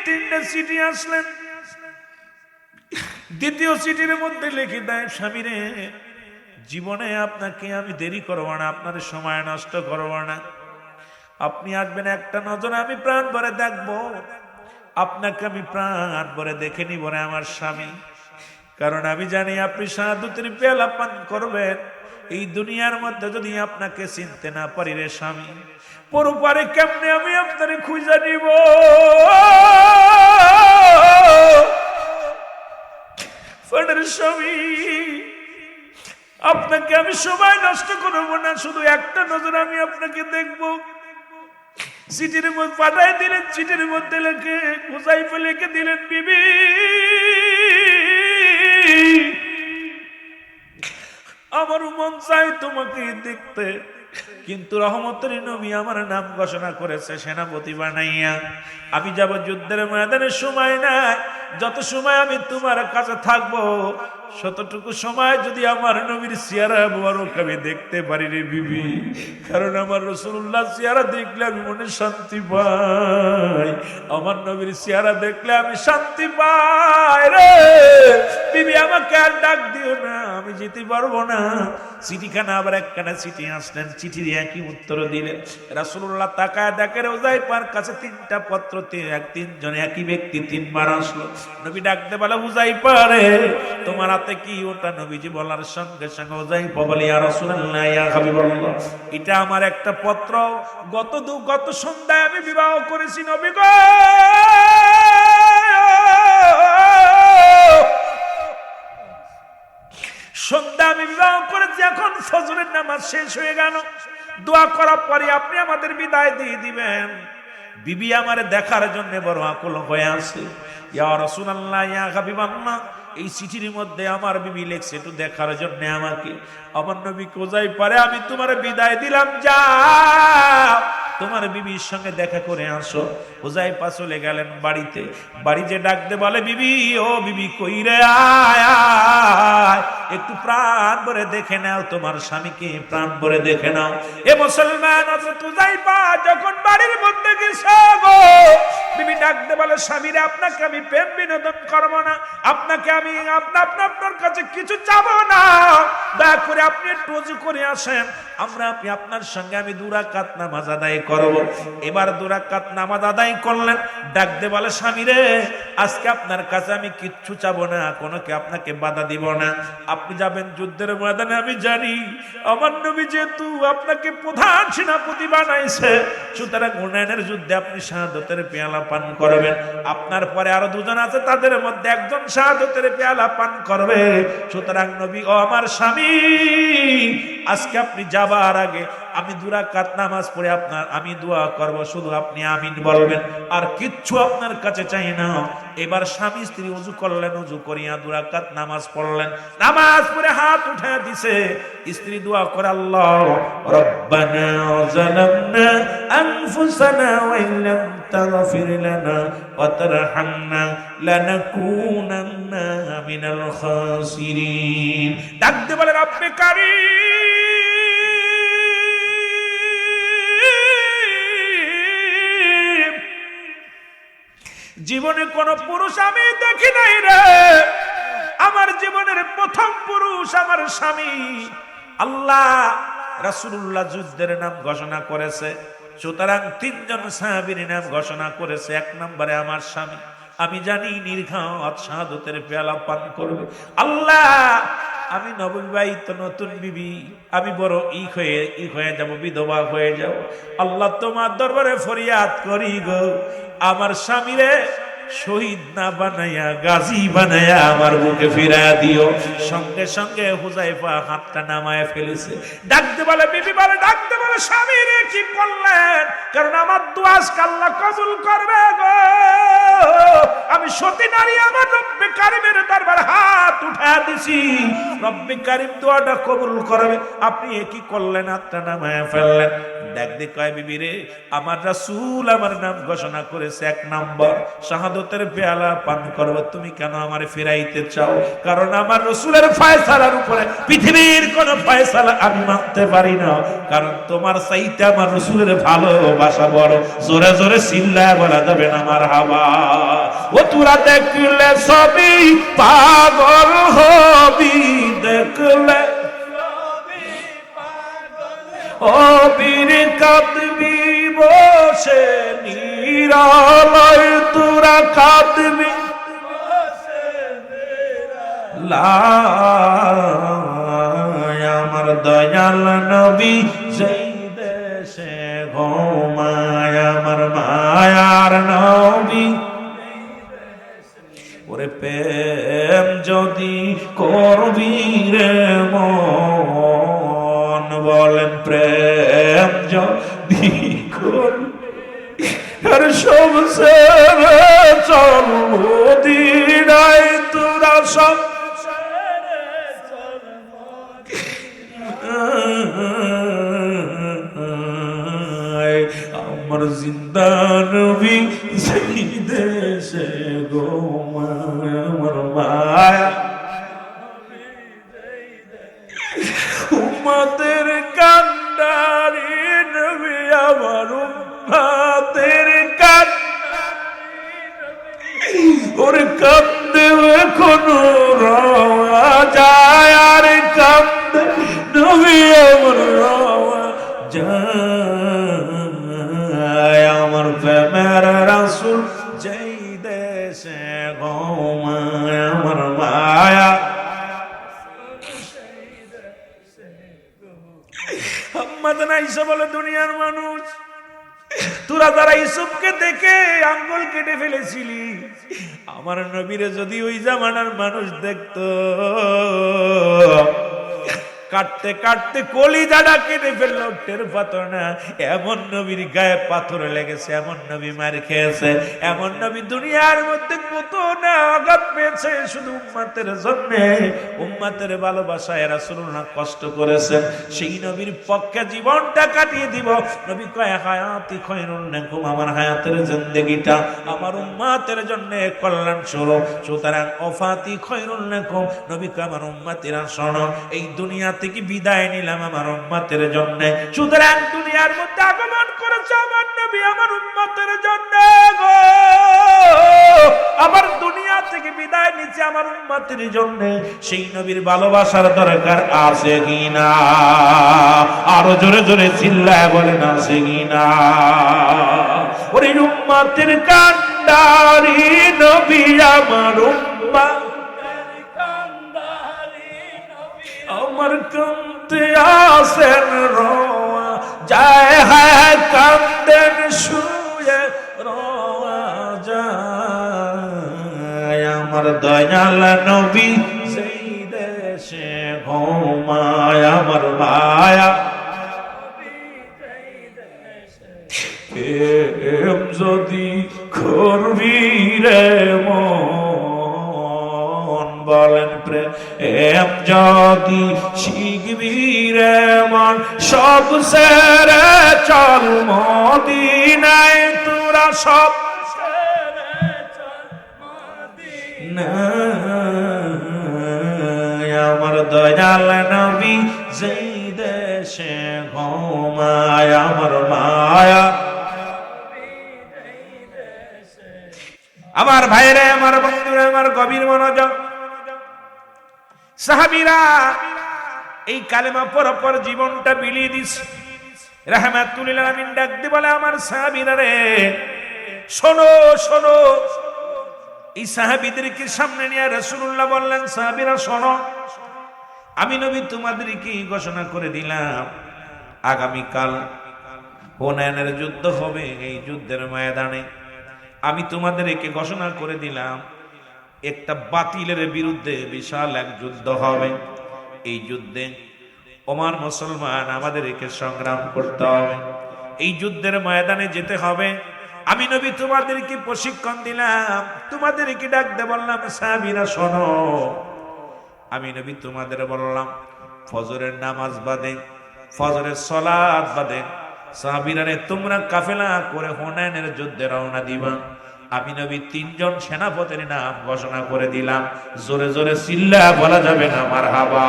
তিনটা চিঠি আসলেন। দ্বিতীয় চিঠির মধ্যে লিখে দেয়, স্বামীরে জীবনে আপনাকে আমি দেরি করবো না, আপনার সময় নষ্ট করবো না। আপনি আসবেন, একটা নজর আমি প্রাণ ভরে দেখবো, আপনাকে আমি প্রাণ ভরে দেখে নিব রে আমার স্বামী। কারণ আমি জানি আপনি শাহাদাতের পেয়ালা পান করবেন। এই দুনিয়ার মধ্যে যদি আপনাকে চিনতে না পারি রে স্বামী, পরপারে কেমনে আমি আপনারে খুঁজে নিব। স্বামী আপনাকে আমি সময় নষ্ট করবো না, শুধু একটা নজর আমি আপনাকে দেখবো। চিঠির মধ্যে পাঠাই দিলেন, চিঠির মধ্যে লেখে হুযায়ফা লিখে দিলেন, বিবি আমার মন চাই তোমাকে দেখতে, কিন্তু রহমতের নবী আমার নাম ঘোষণা করেছে সেনাপতি বানাইয়া। আমি যাব যুদ্ধের ময়দানে, সময় নাই। যত সময় আমি তোমার কাছে থাকবো, ততটুকু সময় যদি আমার নবীর চেহারা মুবারক আমি দেখতে পারি রে বিবি। কারণ আমার রাসূলুল্লাহ চেহারা দেখলে আমি মনে শান্তি পাই, আমার নবীর চেহারা দেখলে আমি শান্তি পাই রে বিবি। আমাকে আর ডাক দিও না, আমি যেতে পারবো না। চিঠিখানা আবার একখানা চিঠি আসলেন, চিঠির একই উত্তর দিলেন। রাসূলুল্লাহ তাকায় দেখেন হুযায়ফার কাছে তিনটা পত্র, তিনজন একই ব্যক্তি তিনবার আসলো। নবী ডাকতে বলে, হুযায়ফা রে তোমার হাতে কি ওটা? নবীজি বলার সঙ্গে সঙ্গে হুযায়ফা বলে, ইয়া রাসূলুল্লাহ, ইয়া হাবিবাল্লাহ, এটা আমার একটা পত্র। গত সন্ধ্যায় আমি বিবাহ করেছি নবী গো। সন্ধ্যা আমি বিবাহ করেছি, এখন ফজরের নামাজ শেষ হয়ে গেল, দোয়া করার পরে আপনি আমাদের বিদায় দিয়ে দিবেন। বিবি আমার দেখার জন্য বড় আকুল হয়ে আছে। ইয়া রাসূলুল্লাহ, ইয়া হাবিবাল্লাহ, এই চিঠির মধ্যে আমার বিবি লেখছে একটু দেখার জন্য আমাকে। আমার নবী কোজাই পারে, আমি তোমার বিদায় দিলাম, যাও তোমার বিবির সঙ্গে দেখা করে আসো। হুযায়ফা চলে গেলেন বাড়িতে। বাড়ি যে ডাকতে বলে, বিবি ও বিবি কই রে, আয় আয়, একটু প্রাণ ভরে দেখে নাও তোমার স্বামীকে, প্রাণ ভরে দেখে নাও। এ মুসলমান হযরত হুযায়ফা যখন বাড়ির মধ্যে গেছে গো, বিবি ডাকতে বলে, স্বামীরে আপনাকে আমি প্রেম বিনোদন করব না, আপনাকে আমি আপনার কাছে কিছু চাবো না, দয়া করে আপনি একটু ওযু করে আসেন, আপনি আপনার সঙ্গে আমি 2 রাকাত নামাজ আদায় করব। এবার 2 রাকাত নামাজ আদায় করলেন। ডাকতে বলে, স্বামীরে আজকে আপনার কাছে আমি কিচ্ছু চাবো না, কোনোকে আপনাকে বাধা দিব না। আপনি যাবেন যুদ্ধের ময়দানে, আমি জানি আমার নবী যেহেতু আপনাকে প্রধান সেনাপতি বানাইছে, সুতরাং হুনাইনের যুদ্ধে আপনি শাহাদাতের পেয়ালা পান করবেন। আপনার পরে আরো 2 জন আছে, তাদের মধ্যে একজন শাহাদাতের পেয়ালা পান করবে। সুতরাং নবী ও আমার স্বামী, আজকে আপনি যাবার আগে আমি 2 রাকাত নামাজ পড়ে আমি দোয়া করব, শুধু আপনি আমিন বলবেন, আর কিচ্ছু আপনার কাছে চাই না। এবার স্বামী স্ত্রী ওযু করলেন, ওযু করিয়া 2 রাকাত নামাজ পড়লেন। নামাজ পড়ে হাত উঠায় দিছে, স্ত্রী দোয়া করে, আল্লাহ রব্বানা যালামনা আনফুসানা ওয়া ইল্লাম তাগফির লানা ওয়া তারহামনা লানাকুনান্না মিনাল খাসিরিন। ডাকতে বলে, রব্বে কারীম, জীবনে কোন পুরুষ আমি দেখি নাই রে, আমার জীবনের প্রথম পুরুষ আমার স্বামী। আল্লাহ রাসূলুল্লাহ যুদ্ধের নাম ঘোষণা করেছে, সুতরাং 3 জন সাহাবীর নাম ঘোষণা করেছে। 1 নম্বরে আমার স্বামী, আমি জানি নির্ঘাত শাহাদাতের পেয়ালা পান করবে। আল্লাহ আমি নববিবাহিত নতুন বিবি, আমি বড় ই হয়ে যাব, বিধবা হয়ে যাব। আল্লাহ তোমার দরবারে ফরিয়াদ করি গো, আমার স্বামীরে শহীদ না বানাইয়া গাজী বানাইয়া আমার বুকে ফিরাইয়া দিও। সঙ্গে সঙ্গে হুযায়ফা হাতটা নামায় ফেলেছে। ডাকতে বলে, বিবি বলে, ডাকতে বলে, স্বামী রে কি করলেন? কারণ আমার দোয়া আল্লাহ কবুল করবে গো। আমি সতী নারী আমার রব্বে কারিমের দরবারে হাত উঠায়া দিছি, রব্বে কারিম দোয়াটা কবুল করবে। আপনি কি করলেন? হাতটা নামায়া ফেললেন। ডাক দিয়ে কয়, বিবি রে, আমার রাসূল আমার নাম ঘোষণা করেছে 1 নম্বর, শাহাদতের পেয়ালা পান করব, তুমি কেন আমারে ফেরাইতে চাও? কারণ আমার রাসূলের ফয়সালার উপরে পৃথিবীর কোন ফয়সালা আমি মানতে পারি না, কারণ তোমার চাইতে আমার রাসূলের ভালোবাসা বড়। জোরে জোরে চিল্লায় বলা যাবে না মারহাবা। ও তোরা দেখলে সবই পাগল হবি, দেখলে ও বীর কাঁদবি বসে নিরালয়, তোরা কাঁদবি লাই আমার দয়াল নবী যেই দেশে ঘুমায়, আমার মায়ার নবী। ওরে প্রেম যদি করবি রে মন, বলেন প্রেম যদি করবি, আর সব ছেড়ে চল মদিনায়, তোরা সব আমার জিন্দা নবী সেই দেশে ঘুমায়, আমার মায়া উম্মতের কান্ডারি নবী, আমার উম্মতের কান্ডারি, ওরে কান্দে এখনো রওয়া যায়, আর কান্দে নবী আমার রওয়া যায়, আমার প্রেমের রাসূল যেই দেশে ঘুমায়, আমার মায়া। আম্মাজান বলে, দুনিয়ার মানুষ, তোরা যারা ইউসুফকে দেখে আঙ্গুল কেটে ফেলেছিলি, আমার নবীরে যদি ওই জামানার মানুষ দেখতো, কাটতে কাটতে কলিজাটা কেটে ফেললো, টের পাতো না। এমন নবীর গায়ে পাথর লেগেছে, এমন নবী মার খেয়েছে, এমন নবী দুনিয়ার মধ্যে কত না আঘাত পেয়েছে, শুধু উম্মতের জন্য, উম্মতের ভালোবাসায় রাসূলুল্লাহ কষ্ট করেছেন। সেই নবীর পক্ষে জীবনটা কাটিয়ে দিব। নবী কয়, হায়াতি খায়রুন লাকুম, আমার হায়াতের জিন্দেগিটা আমার উম্মতের জন্য কল্যাণ স্বরূপ, সুতরাং ওফাতি খায়রুন লাকুম। নবী কয়, আমার উম্মতেরা শোনো, এই দুনিয়া থেকে বিদায় নিলাম আমার উম্মতের জন্য, সুতরাং দুনিয়ার মধ্যে আগমন করেছে আমার নবী আমার উম্মতের জন্য গো, আমার দুনিয়া থেকে বিদায় নিচ্ছে আমার উম্মতের জন্য। সেই নবীর ভালোবাসার দরকার আছে কিনা? আরো জোরে জোরে চিল্লায় বলেন, আছে কিনা? ওরে উম্মতের কান্ডারি নবী আমার উম্মত, আমার কান্দে আসেন রোয়া যায়, হ্যাঁ কান্দেন শুয়ে রোয়া যায়, আমার দয়াল নবী সেই দেশে ঘুমায়, আমার মায়া প্রেম যদি করবি রে মন, বলেন প্রেম যদি শিখবি রে মন, সব ছেড়ে চল মদিনায়, তোরা সব আমার দয়াল নবী যেই দেশে ঘুমায়, আমার মায়া। আমার ভাইরে, আমার বন্ধুরা, আমার গভীর মনোযোগ, সাহাবীরা এই কালেমা পর জীবনটা বিলিয়ে দিছে। রাহমাতুল লিল আলামিন ডাক দিয়ে বলে, আমার সাহাবীরা রে শোনো শোনো। এই সাহাবীদেরকে সামনে নিয়ে রাসূলুল্লাহ বললেন, সাহাবীরা শোনো, আমি নবী তোমাদেরকে ঘোষণা করে দিলাম, আগামীকাল হুনাইনের যুদ্ধ হবে। এই যুদ্ধের ময়দানে আমি তোমাদেরকে ঘোষণা করে দিলাম, একটা বাতিলের বিরুদ্ধে বিশাল এক যুদ্ধ হবে। এই যুদ্ধে ওমান মুসলমান আমাদেরকে সংগ্রাম করতে হবে, এই যুদ্ধের ময়দানে যেতে হবে। আমি নবী তোমাদেরকে প্রশিক্ষণ দিলাম, তোমাদেরকে ডাকতে বললাম, সাহাবীরা শোনো, আমি নবী তোমাদের বললাম ফজরের নামাজ বাদে, ফজরের সালাত বাদে সাহাবীরা রে তোমরা কাফেলা করে হুনাইনের যুদ্ধে রওনা দিবা। আমি নবী 3 জন সেনাপতির নাম ঘোষণা করে দিলাম, জোরে জোরে চিল্লা বলা যাবে না মারহাবা।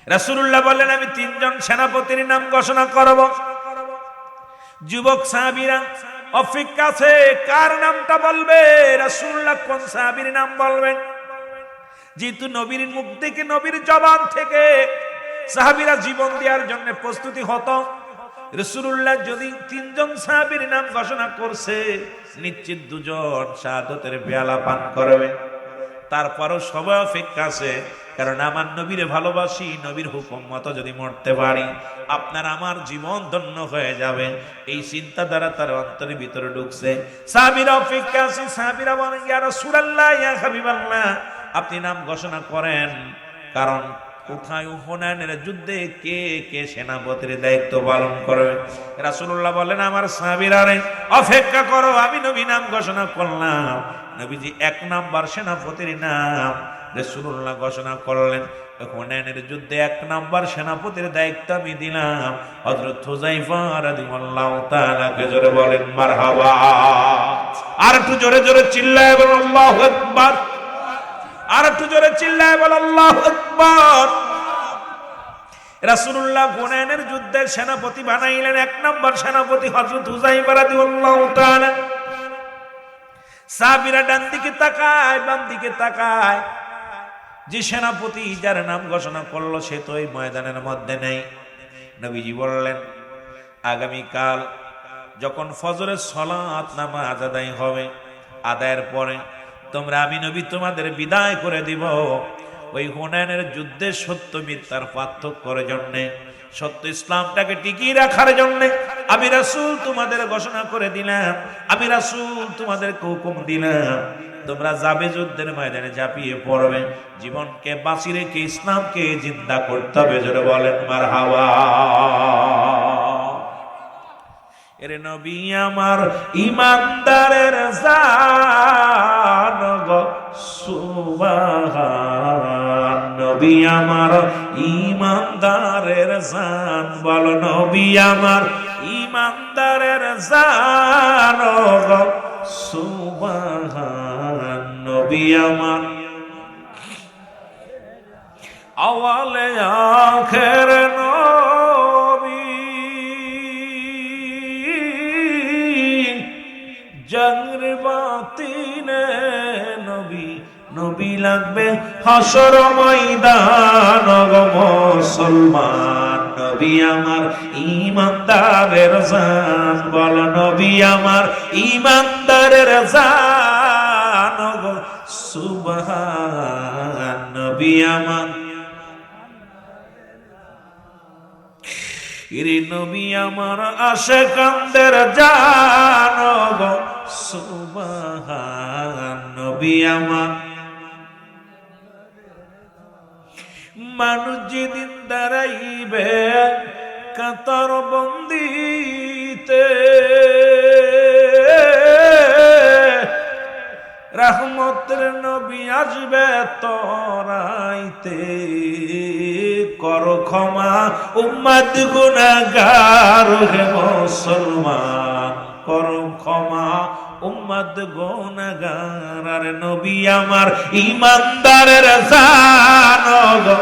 রাসূলুল্লাহ বললেন আমি 3 জন সেনাপতির নাম ঘোষণা করব। যুবক সাহাবীরা অপেক্ষা আছে, কার নামটা বলবে? রাসূলুল্লাহ কোন সাহাবীর নাম বলবেন? যেহেতু নবীর মুখ থেকে, নবীর জবান থেকে সাহাবীরা জীবন দেওয়ার জন্য প্রস্তুতি হতো, রাসূলুল্লাহ যদি 3 জন সাহাবীর নাম ঘোষণা করছে, নিশ্চিত 2 জন শাহাদাতের পেয়ালা পান করবে। তারপরও সবাই অপেক্ষা আছে, কারণ আমার নবীরে ভালোবাসি, নবীর হুকুম মতো যদি মরতে পারি আপনার আমার জীবন ধন্য হয়ে যাবে। এই চিন্তাধারা তার অন্তরের ভিতরে ঢুকছে। সাহাবীরা অপেক্ষা আছে, সাহাবীরা বলেন ইয়া রাসূলুল্লাহ, ইয়া হাবিবাল্লাহ, আপনি নাম ঘোষণা করেন, কারণ কোথায় হুনাইনের যুদ্ধে কে কে সেনাপতির দায়িত্ব পালন করবে। রাসূলুল্লাহ বলেন আমার সাহাবীরা রে অপেক্ষা করো, আমি নবী নাম ঘোষণা করলাম। নবীজি 1 নাম্বার সেনাপতির নাম রাসূলুল্লাহ ঘোষণা করলেন। হুনাইনের যুদ্ধে 1 নাম্বার সেনাপতির দায়িত্ব আমি দিলাম হযরত হুযায়ফা রাদিয়াল্লাহু তাআলা কে। জোরে বলেন মারহাবা। আর একটু জোরে জোরে চিল্লায় বলেন আল্লাহু আকবার। আর একটু জোরে চিল্লায় বলেন আল্লাহু আকবার। রাসূলুল্লাহ হুনাইনের যুদ্ধের সেনাপতি বানাইলেন 1 নাম্বার সেনাপতি হযরত হুযায়ফা রাদিয়াল্লাহু তাআলা। সাহাবীরা ডান দিকে তাকায়, বাম দিকে তাকায়, যে সেনাপতি যার নাম ঘোষণা করলো সে তো এই ময়দানের মধ্যে নেই। নবীজি বললেন আগামীকাল যখন ফজরের সালাত নামাজ আদায় হবে, আদায়ের পরে তোমরা, আমি নবী তোমাদের বিদায় করে দিব। ওই হুনাইনের যুদ্ধে সত্য মিথ্যার পার্থক্যের জন্য, সত্য ইসলামটাকে টিকিয়ে রাখার জন্য আমি রাসূল তোমাদের ঘোষণা করে দিলাম, আমি রাসূল তোমাদেরকে হুকুম দিলাম, তোমরা যাবে যুদ্ধের ময়দানে ঝাঁপিয়ে পড়বে, জীবনকে বাঁচি রেখে ইসলামকে জিন্দা করতে হবে। জোরে বলেন মারহাবা। এরে নবী আমার ইমানদারের জান গো সুবহান, নবী আমার ইমানদারের জান, বলো নবী আমার ইমানদারের জান গো সুবহান, নবী আমার আওয়ালে আখের নবী, জংর বাতিনে নবী, নবী লাগবে হাসর ময়দান গো মুসলমান, নবী আমার ইমানদারের জান, বল নবী আমার ইমানদারের জান গো সুবহান, নবী আমার ইরে নবী আমার আশিকানদের জান গো সুবহান, নবী আমার মানুষ যেদিন দাঁড়াইবে কাতার বন্দিতে, রহমতের নবী আসবে তরাইতে, কর ক্ষমা উম্মত গুনাহগার হে মুসলমান, কর ক্ষমা উম্মত গুনাহগার, আর নবী আমার ইমানদারের জান গো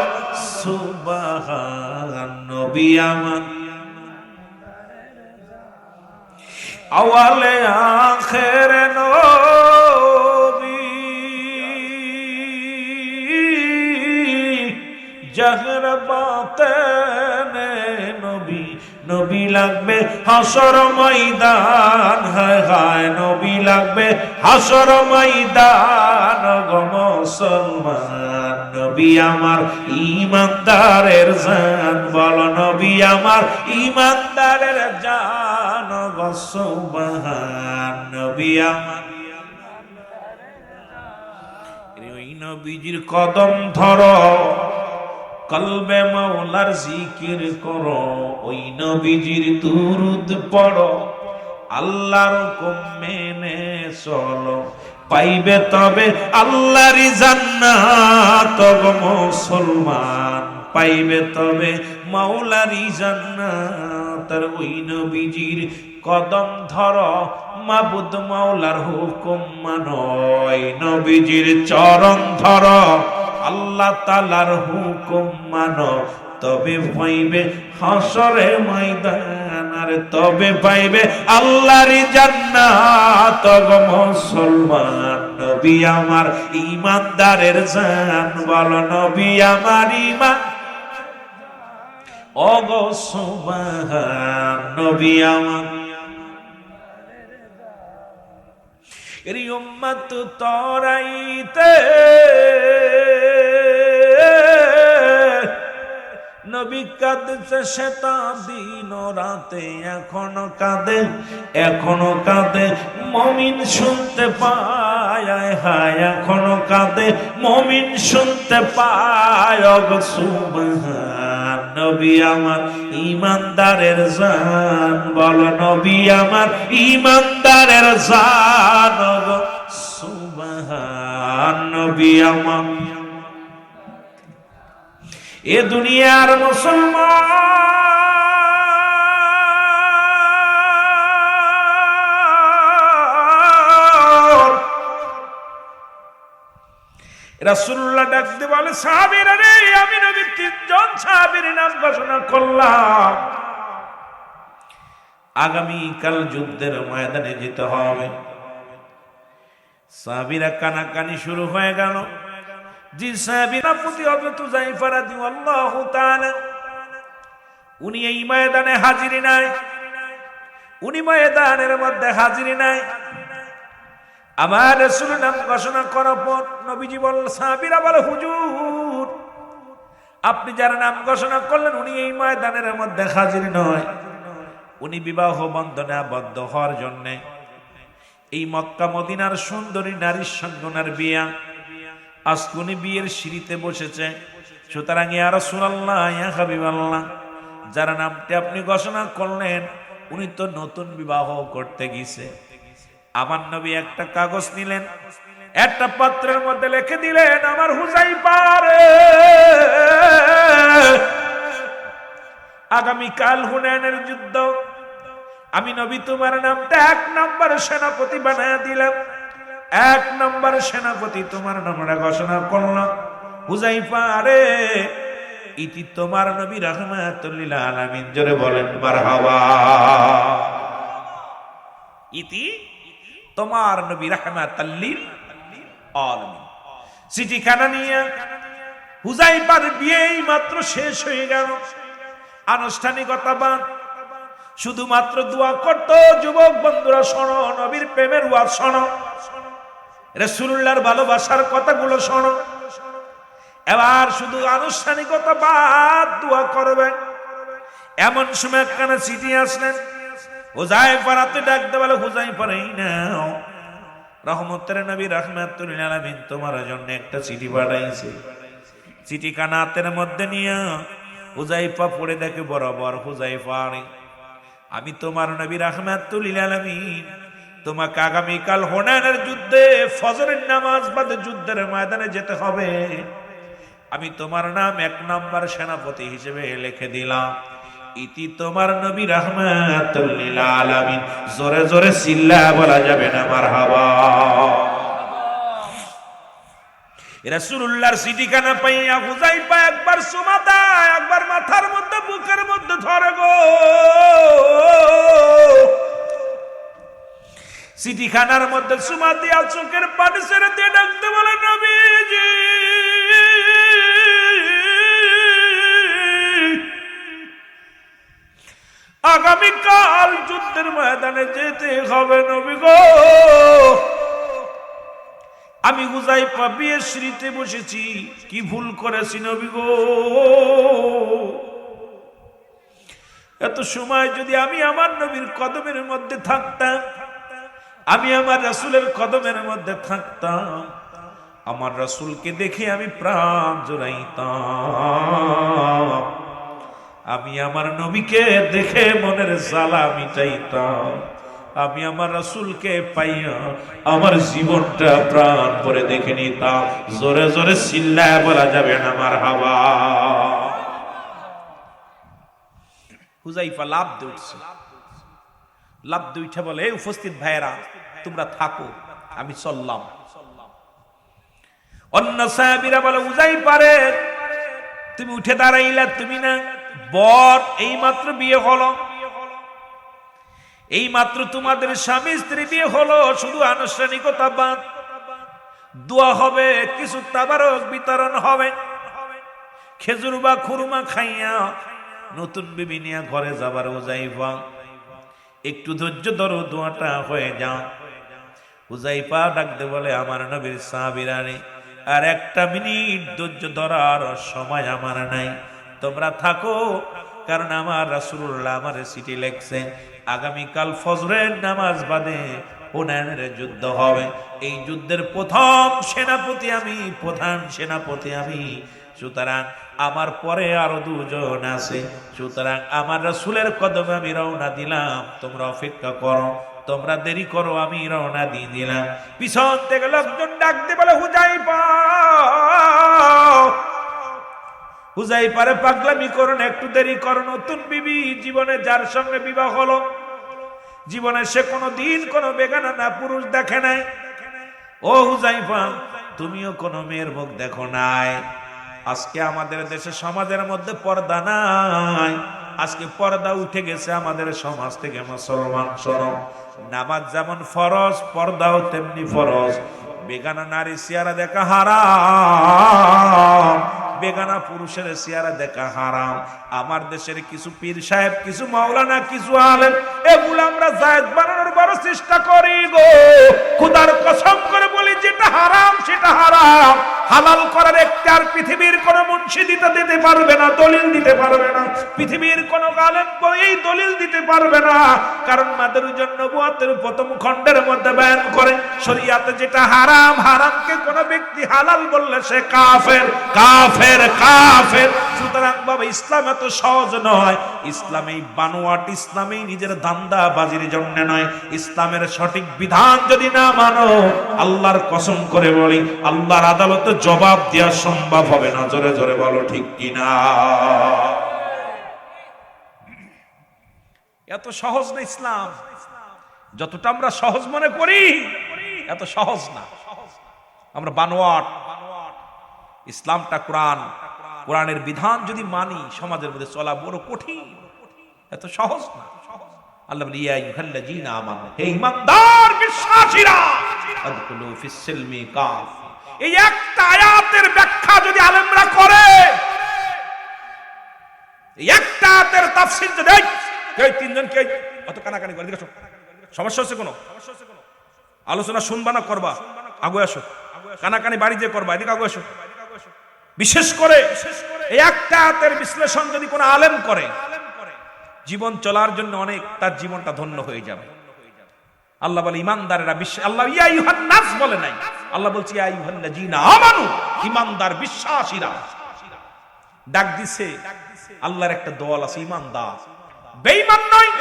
সুবহান, নবী আমার আওয়ালে আখের নবী, জহর বাতিনে নবী, নবী লাগবে হাসর ময়দান, হায় হায় নবী লাগবে হাসর ময়দান গো মুসলমান, নবী আমার ইমানদারের জান, বল নবী আমার ইমানদারের জান গো সুবহান, নবী আমার ওই নবীজির কদম ধরো, কলবে মাওলার জিকির করো, ওই নবীজির দুরূদ পড়ো, আল্লাহর হুকুম মেনে চলো, পাইবে তবে আল্লাহর জান্নাত গো মুসলমান, পাইবে তবে মাওলার জান্নাত। আর ওই নবীজির কদম ধরো, মাবুদ মাওলার হুকুম মানো, ওই নবীজির চরণ ধরো, আল্লাহ তাআলার হুকুম মানো, তবে পাইবে হাসরে ময়দান, আর তবে পাইবে আল্লাহর জান্নাত গো মুসলমান। নবী আমার ঈমানদারের জান, বলো নবী আমার ঈমান ও গো সুবহান। নবী আমার এর উম্মত তরাইতে নবী কাঁদছে সেটা দিন রাতে, এখনো কাঁদে, এখনো কাঁদে, মুমিন শুনতে পায়, হায় এখনো কাঁদে, মুমিন শুনতে পায় গো সুবহান। নবী আমার ঈমানদারের জান, বলো নবী আমার ঈমানদারের জান গো সুবহান। নবী আমার এ দুনিয়ার মুসলমান রাসূলুল্লাহ ডাকতে বলে, সাহাবীরা রে, আমি নবী তিনজন সাহাবীর নাম ঘোষণা করলাম, আগামী কাল যুদ্ধের ময়দানে যেতে হবে। সাহাবীরা কানাকানি শুরু হয়ে গেল। জি সাহাবীরা প্রতি হযরত হুযায়ফা রাদিয়াল্লাহু তাআলা, উনি এই ময়দানে হাজির নাই, উনি ময়দানের মধ্যে হাজির নাই। আমার রাসূলের নাম ঘোষণা করার পর নবীজি বললেন, সাহাবীরা বলে, হুজুর আপনি যার নাম ঘোষণা করলেন উনি এই ময়দানের মধ্যে হাজির নয়, উনি বিবাহ বন্ধনে আবদ্ধ হওয়ার জন্য এই মক্কা মদিনার সুন্দরী নারীর সঙ্গে ওনার বিয়া, আজকে উনি বিয়ের সিঁড়িতে বসেছে। সুতরাং ইয়া রাসূলুল্লাহ, ইয়া হাবিবাল্লাহ, যার নামটি আপনি ঘোষণা করলেন উনি তো নতুন বিবাহ করতে গেছে। আমার নবী একটা কাগজ নিলেন, একটা পাত্রের মধ্যে লিখে দিলেন, আমার হুযায়ফা রে, আগামী কাল হুনাইনের যুদ্ধ, আমি নবী তোমার নামটা 1 নম্বর সেনাপতি বানায় দিলাম, 1 নম্বর সেনাপতি তোমার নামটা ঘোষণা করলাম। হুযায়ফা রে, ইতি তোমার নবী রাহমাতুল লিল আলামিন, জোরে বলেন মারহাবা। ইতি তোমার নবী রাহমাতুল লিল আলামিন। চিঠিখানা নিয়ে হুযায়ফার বিয়ে মাত্র শেষ হয়ে গেল, আনুষ্ঠানিকতা বাদ, শুধুমাত্র দোয়া করত, যুবক বন্ধুরা শোনো, নবীর প্রেমের ওয়াজ শোনো, রাসূলুল্লাহর ভালোবাসার কথাগুলো শোনো। এবার শুধু আনুষ্ঠানিকতা বাদ, দোয়া করবে। এমন সময় একখানা চিঠি আসলেন, হুযায়ফা রাতে ডাকতে বলে, হুযায়ফা এই নাও, রহমতের নবী রাহমাতুল লিল আলামিন তোমার জন্য একটা চিঠি পাঠাইছে। চিঠিখানা হাতের মধ্যে নিয়ে হুযায়ফা পড়ে দেখে, বরাবর হুযায়ফা রে, আমি তোমার নবী রাহমাতুল লিল আলামিন, তোমাকে আগামীকাল হুনাইনের যুদ্ধে ফজরের নামাজ বাদে যুদ্ধের ময়দানে যেতে হবে, আমি তোমার নাম 1 নম্বর সেনাপতি হিসেবে লিখে দিলাম। ইতি তোমার নবী রাহমাতুল লিল আলামিন। জোরে জোরে চিল্লা বলা যাবে না মারহাবা। রাসূলুল্লাহর চিঠিখানা পাইয়া হুযায়ফা একবার চুমা দেয়, একবার মাথার মধ্যে বুকের মধ্যে ধরে গো। চিঠিখানার মধ্যে চুমা দিয়া চোখের পানি ছেড়ে দিয়ে ডাকতে বলে, নবীজি আগামীকাল যুদ্ধের ময়দানে যেতে হবে নবী গো। আমি হুযায়ফা বিয়ের সিঁড়িতে বসেছি, কি ভুল করেছি নবী গো? এত সময় যদি আমি আমার নবীর কদমের মধ্যে থাকতাম, আমি আমার রাসূলের কদমের মধ্যে থাকতাম, আমার রাসূলকে দেখে আমি প্রাণ জুড়াইতাম, আমি আমার নবীকে দেখে মনের জ্বালা মিটাইতাম, আমি আমার রাসূলকে পাইয়া আমার জীবনটা প্রাণ ভরে দেখে নিতাম। জোরে জোরে চিল্লায় বলা যাবে না মারহাবা। হুযায়ফা লাফ দিয়ে উঠছে, লাফ দিয়ে উঠে বলে, এই উপস্থিত ভাইয়েরা তোমরা থাকো, আমি চললাম। অন্য সাহাবীরা বলে, হুযায়ফা রে তুমি উঠে দাঁড়াইলা, তুমি না বর এই মাত্র বিয়ে হলো, এই মাত্র তোমাদের স্বামী স্ত্রী বিয়ে হলো, শুধু আনুষ্ঠানিকতা বাদ, দোয়া হবে, কিছু তাবারক বিতরণ হবে, খেজুর বা খুরমা খাইয়া নতুন বিবি নিয়ে ঘরে যাবার হুযায়ফা একটু ধৈর্য ধরো, দোয়াটা হয়ে যাও। হুযায়ফা ডাকতে বলে, আমার নবীর সাহাবীরা রে, আর একটা মিনিট ধৈর্য ধরার সময় আমার নাই, তোমরা থাকো, কারণ আমার রাসূলুল্লাহ আমার চিঠি লিখছে, আগামীকাল ফজরের নামাজ বাদে হুনাইনের যুদ্ধ হবে, এই যুদ্ধের প্রথম সেনাপতি আমি, প্রধান সেনাপতি আমি, সুতরাং আমার পরে আরো দুজন আছে, সুতরাং আমার রাসূলের কদমে আমি রওনা দিলাম, তোমরা অপেক্ষা করো, তোমরা দেরি করো, আমি রওনা দিয়ে দিলাম। পিছন থেকে লোকজন ডাক দিয়ে বলে, হুযায়ফা, হুযায়ফারে পাগলামি করো না, একটু দেরি করো, নতুন বিবি, জীবনে যার সঙ্গে বিবাহ হলো, জীবনে সে কোনো দিন কোনো বেগানা না পুরুষ দেখে নাই, ও হুযায়ফা তুমিও কোনো মেয়ের মুখ দেখো নাই, আজকে আমাদের দেশে সমাজের মধ্যে পর্দা নাই, আজকে পর্দা উঠে গেছে আমাদের সমাজ থেকে। মুসলমান শোনো, নামাজ যেমন ফরজ, পর্দাও তেমনি ফরজ, বেগানা নারী চেহারা দেখা হারাম, বেগানা পুরুষের চেহারা দেখা হারাম। আমার দেশের কিছু পীর সাহেব, কিছু মাওলানা, কিছু আলেম, এগুলো আমরা জায়েজ বানানোর বড় চেষ্টা করি গো, খোদার কসম করে বলি, যেটা হারাম সেটা হারাম, হালাল করার এখতিয়ার পৃথিবীর কোন মুন্সি দিতে পারবে না, দলিল দিতে পারবে না, পৃথিবীর কোন আলেম এই দলিল দিতে পারবে না, কারণ মাদারুজন নবুয়তের প্রথম খণ্ডের মধ্যে বয়ান করে, শরীয়তে যেটা হারাম, হারামকে কোন ব্যক্তি হালাল বললে সে কাফের, কাফের, কাফের। সুতরাং বাবা, ইসলাম এত সহজ নয়, ইসলাম এই বানোয়াট, ইসলাম এই নিজের ধান্দাবাজির জন্য নয়, ইসলামের সঠিক বিধান যদি না মানো, আল্লাহর কসম করে বলি, আল্লাহর আদালতে জবাব দেওয়া সম্ভব হবে না। জোরে জোরে বলো ঠিক কিনা? এত সহজ না ইসলাম, যতটা আমরা সহজ মনে করি এত সহজ না, আমরা বানোয়াট। ইসলামটা কোরআন, কোরআনের বিধান যদি মানি, সমাজের মধ্যে চলা বড় কঠিন, এত সহজ না। আল্লাহ বলে, ইয়া আইয়ুহাল্লাযীনা আমানু, হে ঈমানদার বিশ্বাসীরা, আদখুলু ফিস সিলমি কাফ। এই একটা আয়াতের ব্যাখ্যা যদি আলেমরা করে, এই একটা আয়াতের তাফসীর যদি এই তিনজন কে অত কানাকানি করে, দেখো সমস্যা হচ্ছে কোন? আলোচনা শুনবা না করবা, আগে আসো, কানাকানি বাড়ি দিয়ে করবা, এদিকে আগে আসো। বিশেষ করে এই একটা আয়াতের বিশ্লেষণ যদি কোনো আলেম করে, জীবন চলার জন্য অনেক, তার জীবনটা ধন্য হয়ে যাবে। আল্লাহ বলে ঈমানদারেরা, আল্লাহ ইয়া আইয়ুহান নাস বলে নাই, আল্লাহ বলছে ইয়া আইয়ুহাল্লাযীনা আমানু, ঈমানদার বিশ্বাসীরা। ডাক দিছে আল্লাহর একটা দল আছে ঈমানদার, বেঈমান নয়।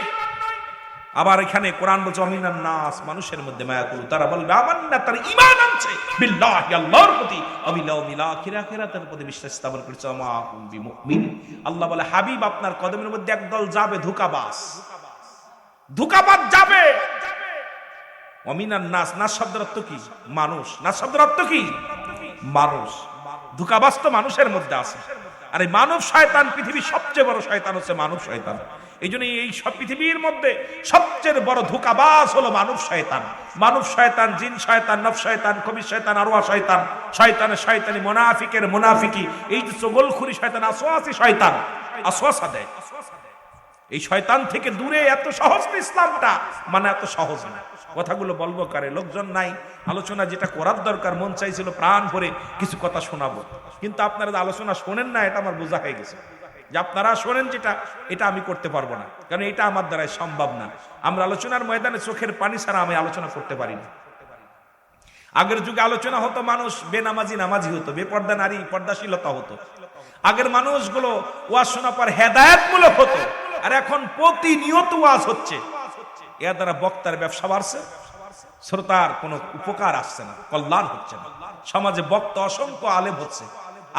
আবার এখানে কোরআন বলছে অমিনান নাস, মানুষের মধ্যে মায়া করু, তারা বলবে আমান্না, তার ঈমান আনছে বিল্লাহি, আল্লাহর প্রতি, ওয়াল ইয়াউমিল আখির, আখিরাতের প্রতি বিশ্বাস স্থাপন করেছে, আমা হুম বিমুমিন। আল্লাহ বলে হাবিব, আপনার কদমের মধ্যে একদল যাবে ধোঁকাবাজ, ধোঁকাবাজ যাবে। অমিনান নাস, নাস শব্দের অর্থ কি? মানুষ। নাস শব্দের অর্থ কি? মানুষ। ধোঁকাবাজ তো মানুষের মধ্যে আছে, আর এই মানব শয়তান, পৃথিবীর সবচেয়ে বড় শয়তান হচ্ছে মানব শয়তান। এই জন্য এই সব পৃথিবীর মধ্যে সবচেয়ে বড় ধোঁকাবাজ হলো মানব শয়তান। মানব শয়তান, জিন শয়তান, নফস শয়তান, খবিস শয়তান, আরওয়াহ শয়তান, শয়তানের শয়তানি, মুনাফিকের মুনাফিকি, এই যে চগলখুরি শয়তান, আসওয়াসি শয়তান, আসওয়াসা দেয়। এই শয়তান থেকে দূরে এত সহজ না ইসলামটা, মানে এত সহজ না। কথাগুলো বলবো কারে, লোকজন নাই, আলোচনা যেটা করার দরকার, মন চাইছিল প্রাণ ভরে কিছু কথা শোনাবো, কিন্তু আপনারা আলোচনা শোনেন না, এটা আমার বোঝা হয়ে গেছে। যে আপনারা শোনেন যেটা, এটা আমি করতে পারবো না, কারণ এটা আমার দ্বারাই সম্ভব না। আমরা আলোচনার ময়দানে চোখের পানি ছাড়া আমি আলোচনা করতে পারি না। আগের যুগে আলোচনা হতো, মানুষ বেনামাজি নামাজি হতো, বেপর্দা নারী পর্দাশীলতা হতো। আগের মানুষগুলো ওয়াজ শোনার পর হেদায়েতমূলক হতো, আর এখন প্রতিনিয়ত ওয়াজ হচ্ছে। এর দ্বারা বক্তার ব্যবসা বাড়ছে, শ্রোতার কোনো উপকার আসছে না, কল্যাণ হচ্ছে না। সমাজে বক্তা অসংখ্য আলেম হচ্ছে,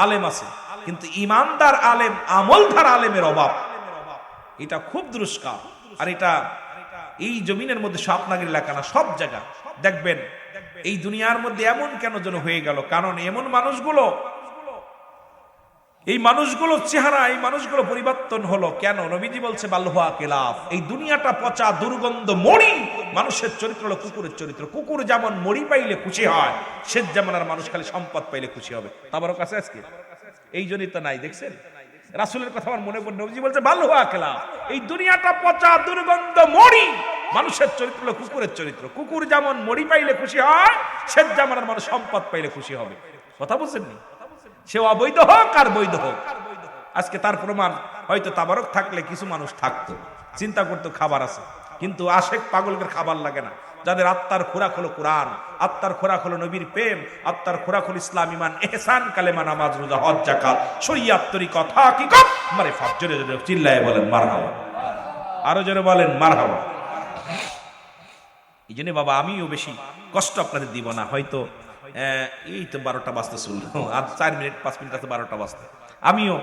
আলেম আছে, কিন্তু ইমানদার আলেম, আমলদার আলেমের অভাব। এটা খুব দুষ্কার। আর এটা এই জমিনের মধ্যে স্বপ্নাগের এলাকা না, সব জায়গা দেখবেন এই দুনিয়ার মধ্যে এমন কেন যেন হয়ে গেল, কারণ এমন মানুষগুলো, এই মানুষগুলো চেহারা, এই মানুষগুলো পরিবর্তন হলো কেন? নবীজি বলছে বাল্লুহা কেলাফ, এই দুনিয়াটা পচা দুর্গন্ধ মরি। মানুষের চরিত্র হলো কুকুরের চরিত্র। কুকুর যেমন মরি পাইলে খুশি হয়, শেষ জামানার মানুষ খালি সম্পদ পাইলে খুশি হবে। তাবারক আছে আজকে, এই জন্যই তো নাই, দেখছেন রাসূলের কথা আমার মনে পড়ে। নবীজি বলছে বাল্লুহা কেলাফ, এই দুনিয়াটা পচা দুর্গন্ধ মরি। মানুষের চরিত্র হলো কুকুরের চরিত্র। কুকুর যেমন মরি পাইলে খুশি হয়, শেষ জামানার মানুষ সম্পদ পাইলে খুশি হবে। কথা বুঝছেননি? সে অবৈধ হোক আর বৈধ হোক। আজকে তার প্রমাণ হয়তো তাবারক থাকলে কিছু মানুষ থাকতো, চিন্তা করতো খাবার আছে, কিন্তু আশেক পাগলদের খাবার লাগে না। যাদের আত্মার খোরাক হলো কোরআন, আত্মার খোরাক হলো নবীর প্রেম, আত্মার খোরাক হলো ইসলাম, ইমান, ইহসান, কালেমা, নামাজ, রোজা, হজ, যাকাত, শরীয়ত, তরিকত, হাকিকত, মারিফাত। জোরে জোরে চিল্লায়ে বলেন মারহাবা, আরো জোরে বলেন মারহাবা। এই জন্য বাবা আমিও বেশি কষ্ট আপনাদের দিব না। হয়তো এই তো 12টা বাজতে শুনলো, আর 4 মিনিট 5 মিনিট আছে 12টা বাজতে। আমিও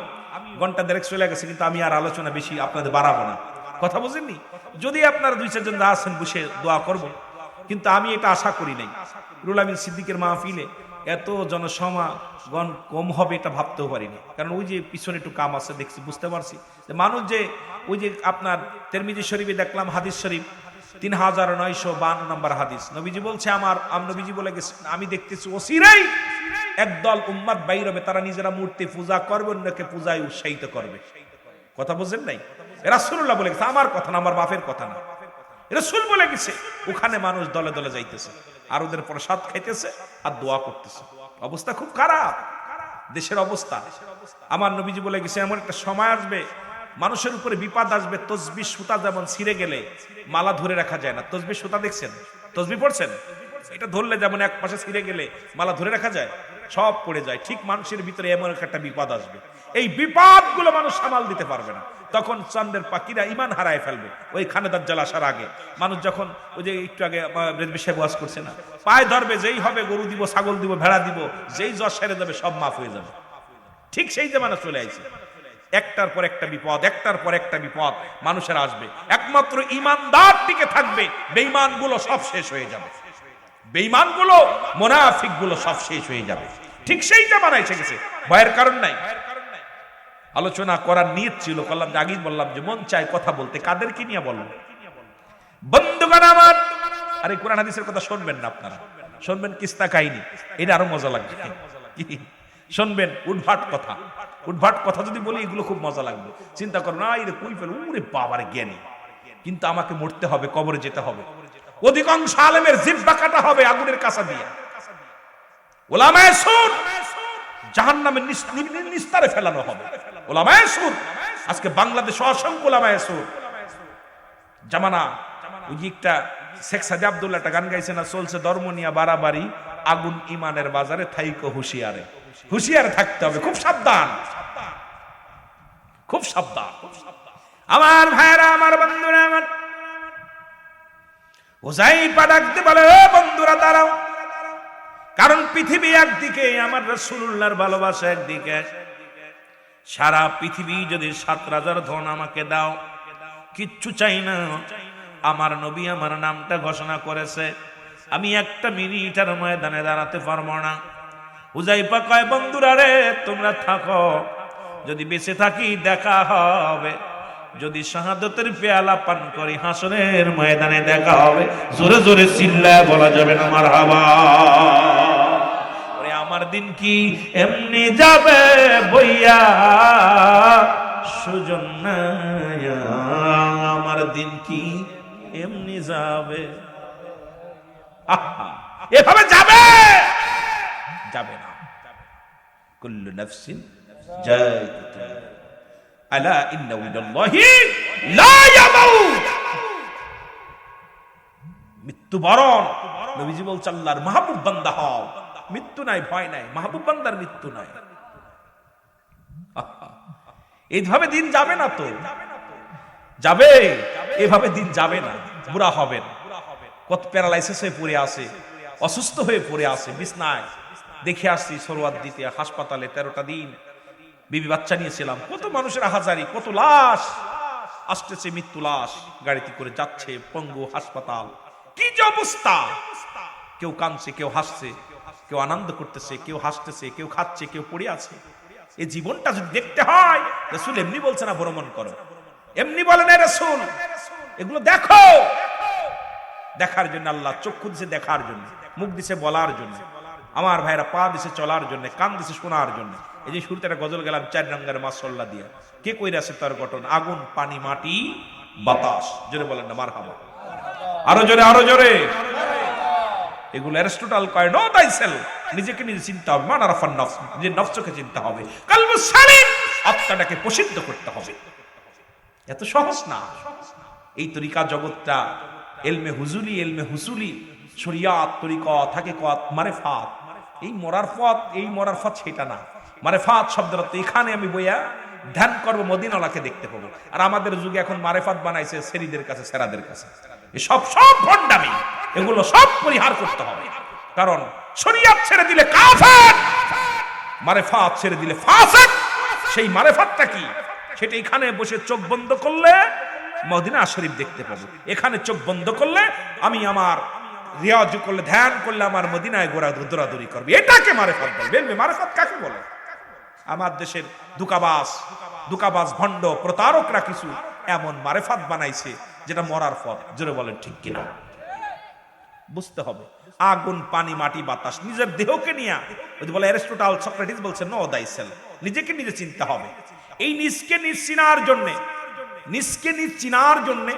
ঘন্টা দেড়েক চলে গেছে, কিন্তু আমি আর আলোচনা বেশি আপনাদের বাড়াবো না। কথা বুঝেননি? যদি আপনারা 2-4 জন আছেন বসে দোয়া করব, কিন্তু আমি এটা আশা করি নাই। রুহুল আমিন সিদ্দিকের মাহফিলে এত জনসমাগম কম হবে এটা ভাবতেও পারিনি, কারণ ওই যে পিছনে একটু কাম আছে দেখছি, বুঝতে পারছি যে মানুষ যে ওই যে আপনার তিরমিজি শরীফে দেখলাম হাদিস শরীফ 3952 নম্বর হাদিস, নবীজি বলছে নবীজি বলে গেছে, আমি দেখতেছি অচিরেই একদল উম্মত বাইর হবে, তারা নিজেরা মূর্তি পূজা করবে, অন্যকে পূজায় উৎসাহিত করবে। কথা বুঝেন নাই? রাসূলুল্লাহ বলে গেছে, আমার কথা না, আমার বাপের কথা না, রাসূল বলে গেছে। ওখানে মানুষ দলে দলে যাইতেছে, আর ওদের প্রসাদ খাইতেছে আর দোয়া করতেছে। অবস্থা খুব খারাপ দেশের অবস্থা। আমার নবীজি বলে গেছে, এমন একটা সময় আসবে মানুষের উপরে বিপদ আসবে, তসবিহ সুতা যেমন ছিঁড়ে গেলে মালা ধরে রাখা যায় না। তসবিহ সুতা দেখছেন, তসবিহ পড়ছেন, এটা ধরলে যেমন এক পাশে ছিঁড়ে গেলে মালা ধরে রাখা যায়, সব পড়ে যায়। ঠিক মানুষের ভিতরে এমন একটা বিপদ আসবে, এই বিপদগুলো মানুষ সামাল দিতে পারবে না। তখন চন্দ্রের পাখিরা ইমান হারায় ফেলবে। ওই খানে দাজ্জাল আসার আগে মানুষ যখন ওই যে একটু আগে রেজবি সাহেব ওয়াজ করছে না, পায়ে ধরবে, যেই হবে গরু দিব, ছাগল দিব, ভেড়া দিব, যেই জ্বর সেরে যাবে সব মাফ হয়ে যাবে। ঠিক সেই জামানা চলে আইছে। একটার পর একটা বিপদ, একটার পর একটা বিপদ মানুষের আসবে। একমাত্র ইমানদার টিকে থাকবে, বেঈমানগুলো সব শেষ হয়ে যাবে। বেঈমানগুলো, মুনাফিকগুলো সব শেষ হয়ে যাবে। ঠিক সেই জামানা এসে গেছে, ভয়ের কারণ নাই। আলোচনা করার নিয়ত ছিল, করলাম যে আগেই বললাম যে মন চায় কথা বলতে, কাদেরকে নিয়ে বলবো বন্ধুগণ আমার। আর এই কোরআন হাদিসের কথা শুনবেন না আপনারা, শুনবেন কিস্তা কাহিনী, এটা আরো মজা লাগবে। শুনবেন উদ্ভাট কথা, উদ্ভাট কথা যদি বলি এগুলো খুব মজা লাগবে। চিন্তা করো না, এর কই ফেল, ওরে বাবার জ্ঞানী, কিন্তু আমাকে মরতে হবে, কবরে যেতে হবে। অধিকাংশ আলেমের জিহ্বা কাটা হবে আগুনের কাঁচা দিয়ে। উলামায়ে সুর জাহান্নামের নিস্তারে ফেলানো হবে। উলামায়ে সুর, আজকে বাংলাদেশে অসংখ্য উলামায়ে সুর জামানা। ওই যে একটা শেখ সাদি আব্দুল্লাহ একটা গান গাইছে না, চলছে ধর্ম নিয়া বাড়াবাড়ি, আগুন ইমানের বাজারে, থাইকো হুঁশিয়ারে। হুঁশিয়ার থাকতে হবে, খুব সাবধান, খুব সাবধান। আমার ভাইরা, আমার বন্ধুরা, আমার হুযায়ফা ডাকতে বলে, ও বন্ধুরা দাঁড়াও, কারণ পৃথিবী একদিকে, আমার রাসূলুল্লাহর ভালোবাসা একদিকে। সারা পৃথিবী যদি 7 রাজার ধন আমাকে দাও, কিচ্ছু চাই না। আমার নবী আমার নামটা ঘোষণা করেছে, আমি একটা মিনিটের ময়দানে দাঁড়াতে পারবো না। হুযায়ফা কয়, বন্ধুরা রে তোমরা থাকো, যদি বেঁচে থাকি দেখা হবে, যদি শাহাদাতের পেয়ালা পান করি হাসরের ময়দানে দেখা হবে। জোরে জোরে চিল্লায় বলা যাবে না মারহাবা। ওরে আমার দিন কি এমনি যাবে বইয়া সুজন নাই, আমার দিন কি এমনি যাবে। আহা, এভাবে যাবে, যাবে না। কুল্লু নাফসিন যায়িকাতুল আলা ইন্না ওয়াদাল্লাহি লা ইয়ামুত। মৃত্যুবরণ নবীজি বলছে আল্লাহর মাহবুব বান্দা হও, মৃত্যু নাই, ভয় নাই, মাহবুব বান্দার মৃত্যু নাই। এইভাবে দিন যাবে না তো, যাবে এভাবে দিন যাবে না, বুড়া হবেন, কত প্যারালাইসিস হয়ে পড়ে আছে, অসুস্থ হয়ে পড়ে আছে বিছনায়। দেখে আসছি সরোয়ার দিতে হাসপাতালে 13টা দিন বিবি বাচ্চা নিয়েছিলাম, কত মানুষের হাজারি, কত লাশ আসতেছে, মৃত্যু লাশ গাড়িতে করে যাচ্ছে, পঙ্গু হাসপাতাল, কি যে অবস্থা। কেউ কাঁদছে, কেউ হাসছে, কেউ আনন্দ করতেছে, কেউ হাসতেছে, কেউ খাচ্ছে, কেউ পড়ে আছে। এই জীবনটা যদি দেখতে হয়, রাসূল এমনি বলছে না ভ্রমণ করো, এমনি বলে না রাসূল, এগুলো দেখো। দেখার জন্য আল্লাহ চক্ষু দিছে, দেখার জন্য মুখ দিছে বলার জন্য, আমার ভাইরা পা দিছে চলার জন্য, কান দিছে শোনার জন্য। এই যে শুরুতে একটা গজল গেলাম 4 রঙের মাশাআল্লাহ দিয়া, কে কইরা আছে তার গঠন, আগুন পানি মাটি বাতাস, জোরে বলেন না মারহাবা, আরো জোরে, আরো জোরে। এগুলো অ্যারিস্টটল কয় নো দাইসেল, নিজেকে নিজে চিন্তা হবে, মান আরাফান নফস, নিজের নফসকে চিন্তা হবে, কলবু সালিম, আত্মাটাকে প্রসিদ্ধ করতে হবে। এত সহজ না এই তরিকা জগৎটা। এলমে হুজুলি, এলমে হুসুলি, শরিয়াত, তরিকত, হাকিকত, মারিফাত, এই মরার পথ, এই মরার পথ সেটা না। মারিফাত শব্দের অর্থ এখানে আমি বইয়া ধ্যান করবো, মদিনাওয়ালাকে দেখতে পাবো। আর আমাদের যুগে এখন মারিফাত বানাইছে সেরিদের কাছে, সেরাদের কাছে। এসব সব ভণ্ডামি, এগুলো সব পরিহার করতে হবে। কারণ শরিয়াত ছেড়ে দিলে কাফের, মারিফাত ছেড়ে দিলে ফাসিক। সেই মারিফাতটা কি, সেটা এখানে বসে চোখ বন্ধ করলে মদিনা শরীফ দেখতে পাবো, এখানে চোখ বন্ধ করলে আমি আমার রিয়াজ করলে, ধ্যান করলে আমার মদিনায় দৌড়াদৌড়ি করবে, এটাকে মারিফাত বলবে। মারিফাত কাকে বলে? আমার দেশের দুকাবাজ ভণ্ড প্রতারকরা কিছু এমন মারিফাত বানাইছে যেটা মরার পথ, জোরে বলেন ঠিক কিনা? বুঝতে হবে। আগুন পানি মাটি বাতাস, নিজের দেহকে নিয়ে বলে অ্যারিস্টটল, সক্রেটিস বলছে নো দাইসেল, নিজেকে নিজে চিনতে হবে। এই নিজকে নিজ চিনার জন্যে, নিজকে নিজ চিনার জন্যে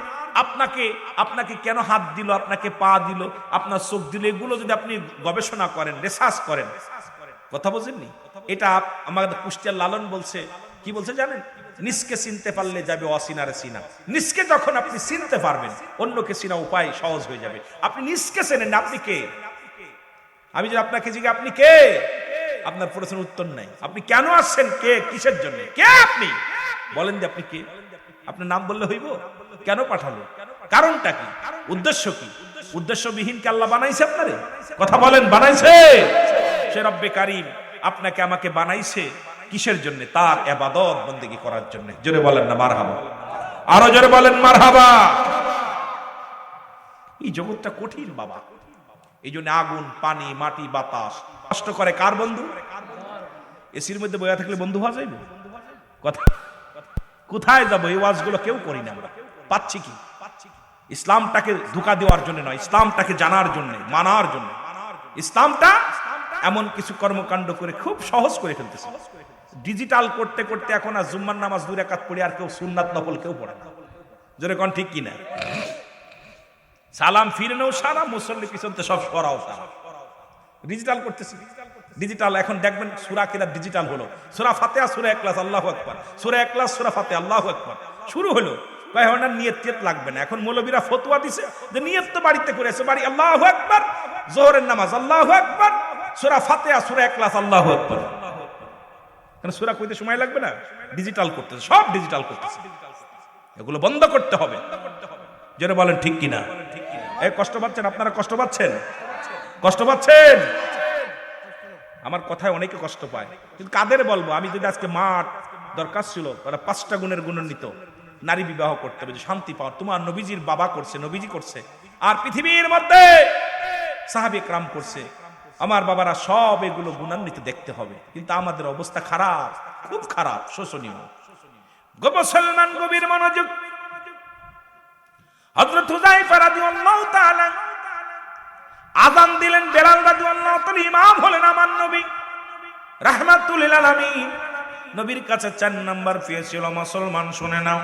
আপনাকে কেন হাত দিল, আপনাকে পা দিল, আপনার চোখ দিল, এগুলো যদি আপনি গবেষণা করেন, রিসার্চ করেন, কথা বোঝেননি? এটা আমাদের কুষ্টিয়ার লালন বলছে, কি বলছে জানেন? নিজকে চিনতে পারলে যাবে অচিনারে চিনা। নিজকে যখন আপনি চিনতে পারবেন, অন্যকে চিনা উপায় সহজ হয়ে যাবে। আপনি নিজকে চেনেন না, আপনি কে? আমি যদি আপনাকে জিজ্ঞাসা আপনি কে, আপনার প্রশ্নের উত্তর নাই। আপনি কেন আসছেন, কে, কিসের জন্য, কে আপনি বলেন যে আপনি কে? আপনার নাম বললে হইব? কেন পাঠালো, কারণটা কি, উদ্দেশ্য কি? উদ্দেশ্যবিহীন কে আল্লাহ বানাইছে আপনারে? কথা বলেন, বানাইছে। সে রব্বে কারীম আপনাকে আমাকে বানাইছে কিসের জন্য? তার ইবাদত বন্দেগী করার জন্য। জোরে বলেন না মারহাবা, আরো জোরে বলেন মারহাবা। এই জগৎটা কঠিন বাবা, এই জন্য আগুন পানি মাটি বাতাস কষ্ট করে কার বন্ধু? এসির মধ্যে বইয়া থাকলে বন্ধু হওয়া যাইবে? কথা কোথায় যাবো? এই ওয়াজগুলো কেউ করি না আমরা। পাচ্ছি কি? ইসলামটাকে ধোঁকা দেওয়ার জন্য নয়, ইসলামটাকে জানার জন্য, মানার জন্য। ইসলামটা এমন কিছু কর্মকাণ্ড করে খুব সহজ করে ফেলতেছে। ডিজিটাল করতে করতে এখন আর জুম্মার নামাজ 2 রাকাত পড়ে আর কেউ সুন্নাত নফল কেউ পড়ে না। জোরে কোন ঠিক কিনা? সালাম ফিরেনেও সারা, মুসল্লি পিছনতে সব সরাও সারা। ডিজিটাল করতেছি, ডিজিটাল। এখন দেখবেন সূরা কিরাত ডিজিটাল হলো, সূরা ফাতিহা, সূরা ইখলাস, আল্লাহু আকবার, সূরা ইখলাস, সূরা ফাতিহা, আল্লাহু আকবার শুরু হলো। কয় হয় না নিয়ত লাগবে না। এখন মৌলবীরা ফতোয়া দিছে যে নিয়ত তো বাড়িতে করেছে, বাড়ি আল্লাহু আকবার, যোহরের নামাজ আল্লাহু আকবার, সূরা ফাতিহা, সূরা ইখলাস, আল্লাহু আকবার। কেন সূরা কইতে সময় লাগবে না? ডিজিটাল করতেছে, সব ডিজিটাল করতেছে। এগুলো বন্ধ করতে হবে। যারা বলেন ঠিক কিনা? এই কষ্ট পাচ্ছেন আপনারা? কষ্ট পাচ্ছেন? কষ্ট পাচ্ছেন? আমার কথায় অনেকে কষ্ট পায়, কিন্তু কাদের বলবো? আমি যদি আজকে মাঠ দরকার ছিল, ওরা 5টা গুণের গুণান্বিত নারী বিবাহ করতে হবে, শান্তি পাওয়ার। তোমার নবীজির বাবা করছে, নবীজি করছে, আর পৃথিবীর মধ্যে সাহাবী کرام করছে, আমার বাবারা সব এগুলো গুণান্বিত দেখতে হবে। কিন্তু আমাদের অবস্থা খারাপ, খুব খারাপ, শোষণীয়। মুসলমান গভীর মনোযোগ। হযরত হুযায়ফা রাদিয়াল্লাহু তাআলা আযান দিলেন, বেলাল রাদিয়াল্লাহু তাআলা ইমাম হলেন। আমার নবী রাহমাতুল লিল আলামিন, নবীর কাছে 4 নাম্বার প্রিয় ছিল মুসলমান, শুনে নাও।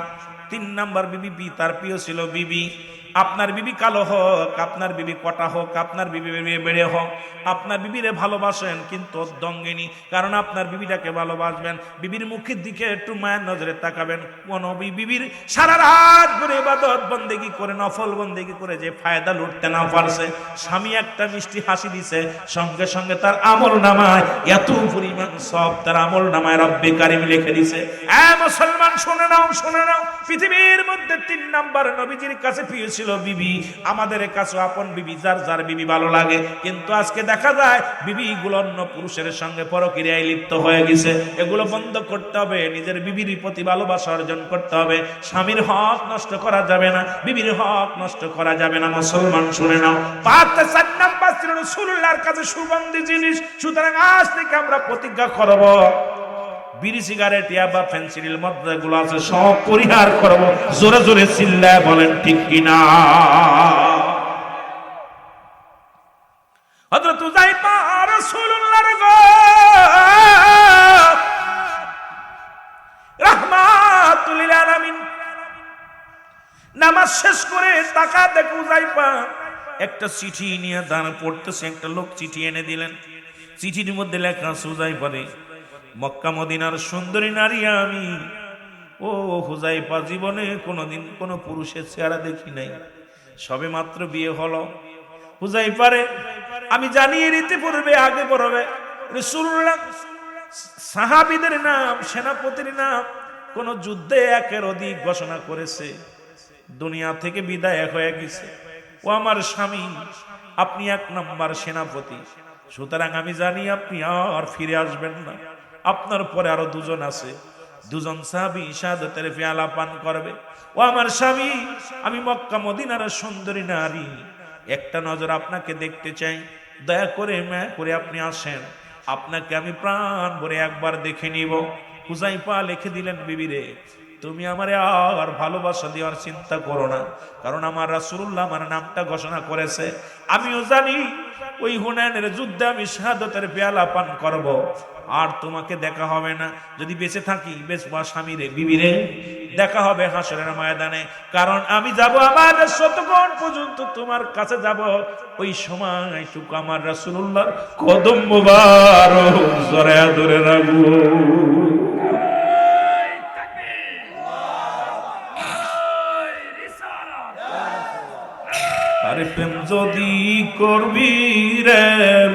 3 নাম্বার বিবি, তার প্রিয় ছিল বিবি। আপনার বিবি কালো হোক, আপনার বিবি কটা হোক, আপনার বিবি বেড়ে হোক, আপনার বিবিরে ভালোবাসেন কিন্তু অর্ধঙ্গিনী, কারণ আপনার বিবিটাকে ভালোবাসবেন। বিবির মুখের দিকে একটু মায়ের নজরে তাকাবেন। কোন বিবির সারা রাত করে ইবাদত বন্দেগী করে, নফল বন্দেগী করে যে ফায়দা লুটতে না পারছে, স্বামী একটা মিষ্টি হাসি দিছে, সঙ্গে সঙ্গে তার আমল নামায় এত পরিমাণ সব তার আমল নামায় রব্বে কারিম লিখে দিছে। মুসলমান শুনে নাও, শুনে নাও, পৃথিবীর মধ্যে 3 নাম্বার নবীজির কাছে প্রিয় ছিল বিবি। আমাদের কাছে আপন বিবি, যার যার বিবি ভালো লাগে। কিন্তু আজকে দেখা যায় বিবি গুলো অন্য পুরুষের সঙ্গে পরক্রিয়ায় লিপ্ত হয়ে গেছে। এগুলো বন্ধ করতে হবে, নিজের বিবির প্রতি ভালোবাসা অর্জন করতে হবে। স্বামীর হক নষ্ট করা যাবে না, বিবির হক নষ্ট করা যাবে না। মুসলমান শুনে নাও, 4 নাম্বার ছিল রাসূলুল্লাহর কাছে সুগন্ধি জিনিস। সুতরাং আজ থেকে আমরা প্রতিজ্ঞা করব, বিড়ি, সিগারেট, ইয়াবা, ফেন্সিডিল, মদ যেগুলো আছে সব পরিহার করব। জোরে জোরে চিল্লায় বলেন ঠিক কিনা? হযরত উযাইফা রাসূলুল্লাহর গো রাহমাতুল লিল আলামিন নামাজ শেষ করে তাকা দেখে উযাইফা একটা চিঠি নিয়ে দাঁড়া পড়তেছে। একটা লোক চিঠি এনে দিলেন। চিঠির মধ্যে লেখা আছে, উযাইফা রে, মক্কা মদিনার সুন্দরী নারী আমি। ও হুযাইফা, জীবনে কোনোদিন কোনো পুরুষের চেহারা দেখি নাই, সবে মাত্র বিয়ে হলো। হুযাইফা রে, আমি জানি এর ইতিপূর্বে আগে পড়বে রাসূলুল্লাহ সাহাবীদের নাম, সেনাপতির নাম কোন যুদ্ধে একের অধিক ঘোষণা করেছে, দুনিয়া থেকে বিদায় হয়ে গেছে। ও আমার স্বামী, আপনি 1 নাম্বার সেনাপতি, সুতরাং আমি জানি আপনি আর ফিরে আসবেন না। আপনার পরে আরো 2 জন আছে, 2 জন সাহাবী শাহাদাতের পেয়ালা পান করবে। ও আমার স্বামী, আমি মক্কা মদিনার সুন্দরী নারী, একটা নজর আপনাকে দেখতে চাই, দয়া করে মায়া করে আপনি আসেন, আপনাকে আমি প্রাণ ভরে একবার দেখে নিব। হুযাইফা লিখে দিলেন, বিবিরে, তুমি আমারে আর ভালোবাসা দেওয়ার চিন্তা করো না, কারণ আমার রাসূলুল্লাহ আমার নামটা ঘোষণা করেছে। আমিও জানি ওই হুনাইনের যুদ্ধে আমি শাহাদাতের পেয়ালা পান করব, আর তোমাকে দেখা হবে না। যদি বেঁচে থাকি, বেঁচবা স্বামীরে, বিবিরে, দেখা হবে হাসরের ময়দানে। কারণ আমি যাব আমার শতকোণ পর্যন্ত তোমার কাছে যাব, ওই সময়টুকু আমার রাসূলুল্লাহর কদম মুবারক জড়ায়া ধরে রাখবো। আরে প্রেম যদি করবি রে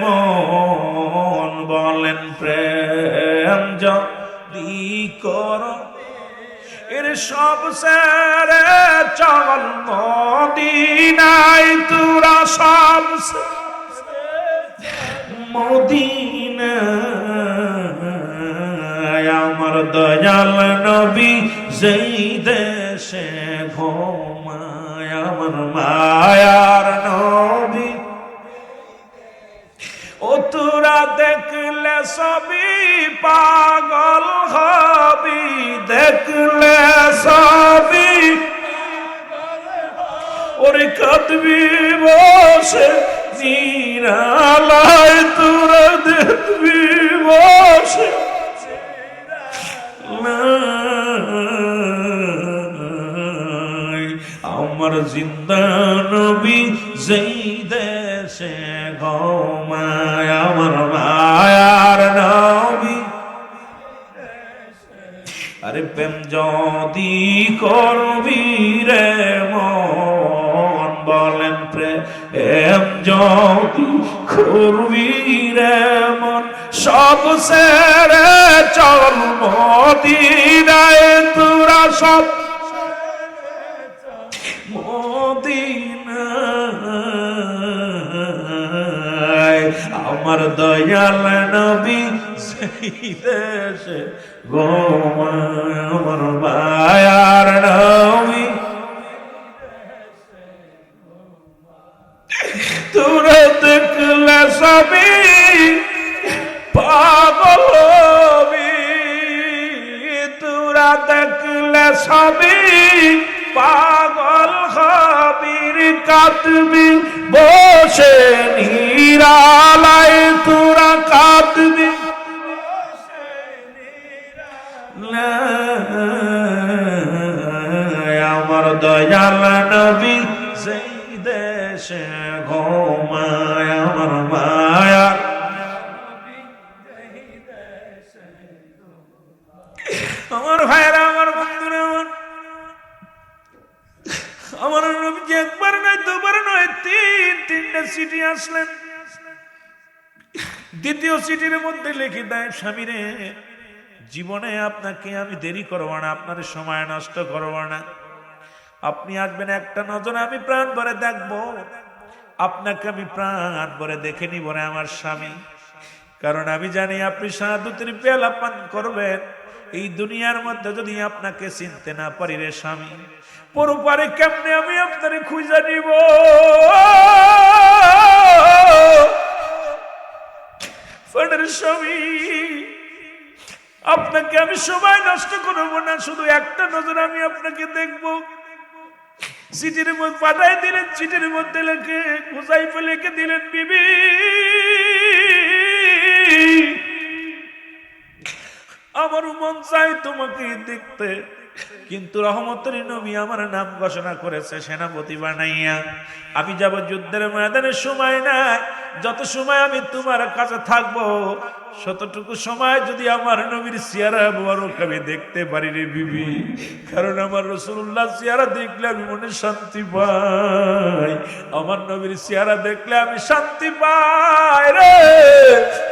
মন, বলেন প্রেম যদি কর, এর সব সেরে চল মদিনায়, তোরা সব মদিনায়। আমার দয়াল নবী যেই দেশে ঘুমায়, আমার মায়ার নবী, ও তোরা দেখলে সবই পাগল হবি, দেখলে সবই ওরে কাঁদবি বসে নিরালায়, তোরা দেখবি বসে আমার জিন্দা নবী যেই দেশে ঘুমায়, আমার মায়ার নবী। আরে প্রেম যদি করবি রে মন, বলেন প্রেম যদি করবি রে মন, সব সেরে চল মদিনায়, তোরা সব মদিনায়। আমার দয়াল নবী সেই দেশে ঘুমায়, আমার মায়ার নবী, তোরা দেখলে সবই পাগল হবি, তোরা দেখলে সবই পাগল হবি, কাঁদবি বসে নিরালায়, তোরা কাঁদবি আমার দয়াল নবী সেই দেশে ঘুমায় আমার মায়া। আমার ভাইরা, আমার বন্ধুরা, আমার নবীজি একবার নয়, দুবার নয়, তিনটা চিঠি আসলেন। দ্বিতীয় চিঠির মধ্যে লিখে দেয়, স্বামীরে, জীবনে আপনাকে আমি দেরি করবো না, আপনার সময় নষ্ট করবো না। আপনি আসবেন, একটা নজরে আমি প্রাণ ভরে দেখবো, আপনাকে আমি প্রাণ ভরে দেখে নিব রে আমার স্বামী। কারণ আমি জানি আপনি শাহাদাতের পেয়ালা পান করবেন। এই দুনিয়ার মধ্যে যদি আপনাকে চিনতে না পারি রে স্বামী, পরপারে কেমনে আমি আপনারে খুঁজে নিব? স্বামী, আপনাকে আমি সময় নষ্ট করবো না, শুধু একটা নজর আমি আপনাকে দেখবো। চিঠির মধ্যে পাঠাই দিলেন, চিঠির মধ্যে লেখে হুযায়ফা লিখে দিলেন, বিবি আমার মন চাই তোমাকে দেখতে, কিন্তু রহমতের নবী আমার নাম ঘোষণা করেছে সেনাপতি বানাইয়া। আমি যাব যুদ্ধের ময়দানে, সময় নাই। যত সময় আমি তোমার কাছে থাকবো, ততটুকু সময় যদি আমার নবীর চেহারা মুবারক আমি দেখতে পারি রে বিবি। কারণ আমার রাসূলুল্লাহ চেহারা দেখলে আমি মনে শান্তি পাই, আমার নবীর চেহারা দেখলে আমি শান্তি পাই রে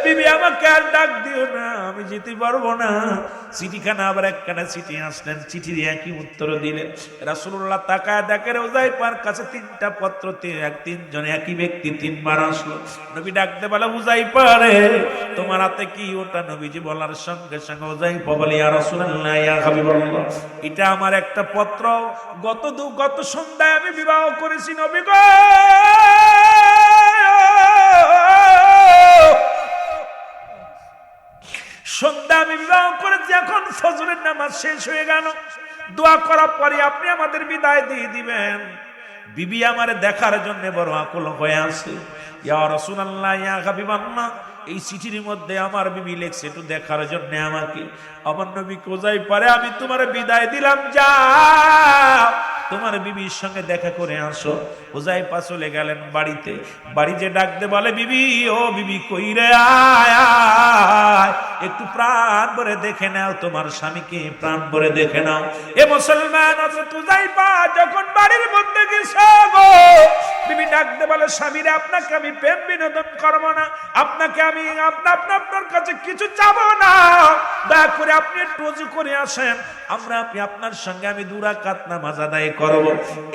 বিবি। আমাকে আর ডাক দিও না, আমি যেতে পারবো না। চিঠিখানা আবার একখানা চিঠি আসলেন, চিঠির একই উত্তর দিলেন। রাসূলুল্লাহ তাকায় দেখে হুযায়ফার কাছে তিনটা পত্র, তিনজন একই ব্যক্তি তিনবার আসলো। নবী ডাকতে বলে, হুযায়ফা রে, তোমার হাতে কি ওটা? নবীজি বলার সঙ্গে সঙ্গে হুযায়ফা বলে, ইয়া রাসূলুল্লাহ, ইয়া হাবিবাল্লাহ, এটা আমার একটা পত্র। গত সন্ধ্যায় আমি বিবাহ করেছি নবী গো। সন্ধ্যা আমি বিবাহ করেছি, এখন ফজরের নামাজ শেষ হয়ে গেল। দোয়া করার পরে আপনি আমাদের বিদায় দিয়ে দিবেন। বিবি আমারে দেখার জন্য বড় আকুল হয়ে আছে। ইয়া রাসূলুল্লাহ, ইয়া হাবিবাল্লাহ, এই চিঠির মধ্যে আমার বিবি লেখছে একটু দেখার জন্য আমাকে। আমার নবী কোজাই পারে, আমি তোমার বিদায় দিলাম, যাও তোমার বিবির সঙ্গে দেখা করে আসো। হুযায়ফা চলে গেলেন বাড়িতে। বাড়ি যে ডাকতে বলে, বিবি, ও বিবি, কই রে, আয় আয়, একটু প্রাণ ভরে দেখে নাও তোমার স্বামীকে, প্রাণ ভরে দেখে নাও। এ মুসলমান, হুযায়ফা যখন বাড়ির মধ্যে গেছে গো, বিবি ডাকতে বলে, স্বামীরে, আপনাকে আমি প্রেম বিনোদন করবো না, আপনাকে আমি আপনার কাছে কিছু চাবো না, দয়া করে আপনি একটু ওযু করে আসেন, আপনার সঙ্গে আমি 2 রাকাত নামাজ আদায় করব।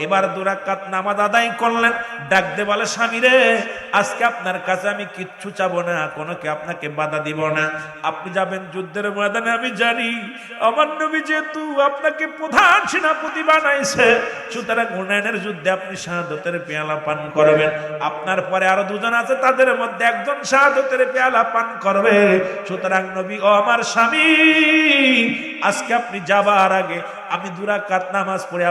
এবার 2 রাকাত নামাজ আদায় করলেন। ডাকতে বলে, স্বামীরে, আজকে আপনার কাছে আমি কিচ্ছু চাবো না, কোনোকে আপনাকে বাধা দিব না। আপনি যাবেন যুদ্ধের ময়দানে, আমি জানি আমার নবী যেহেতু আপনাকে প্রধান সেনাপতি বানাইছে, সুতরাং হুনাইনের যুদ্ধে আপনি শাহাদাতের পেয়ালা পান করবেন। আপনার পরে আরো 2 জন আছে, তাদের মধ্যে একজন শাহাদাতের পেয়ালা পান করবে। সুতরাং নবী, ও আমার স্বামী, আজকে আপনি যাবার আগে আমি 2 রাকাত নামাজ পড়ে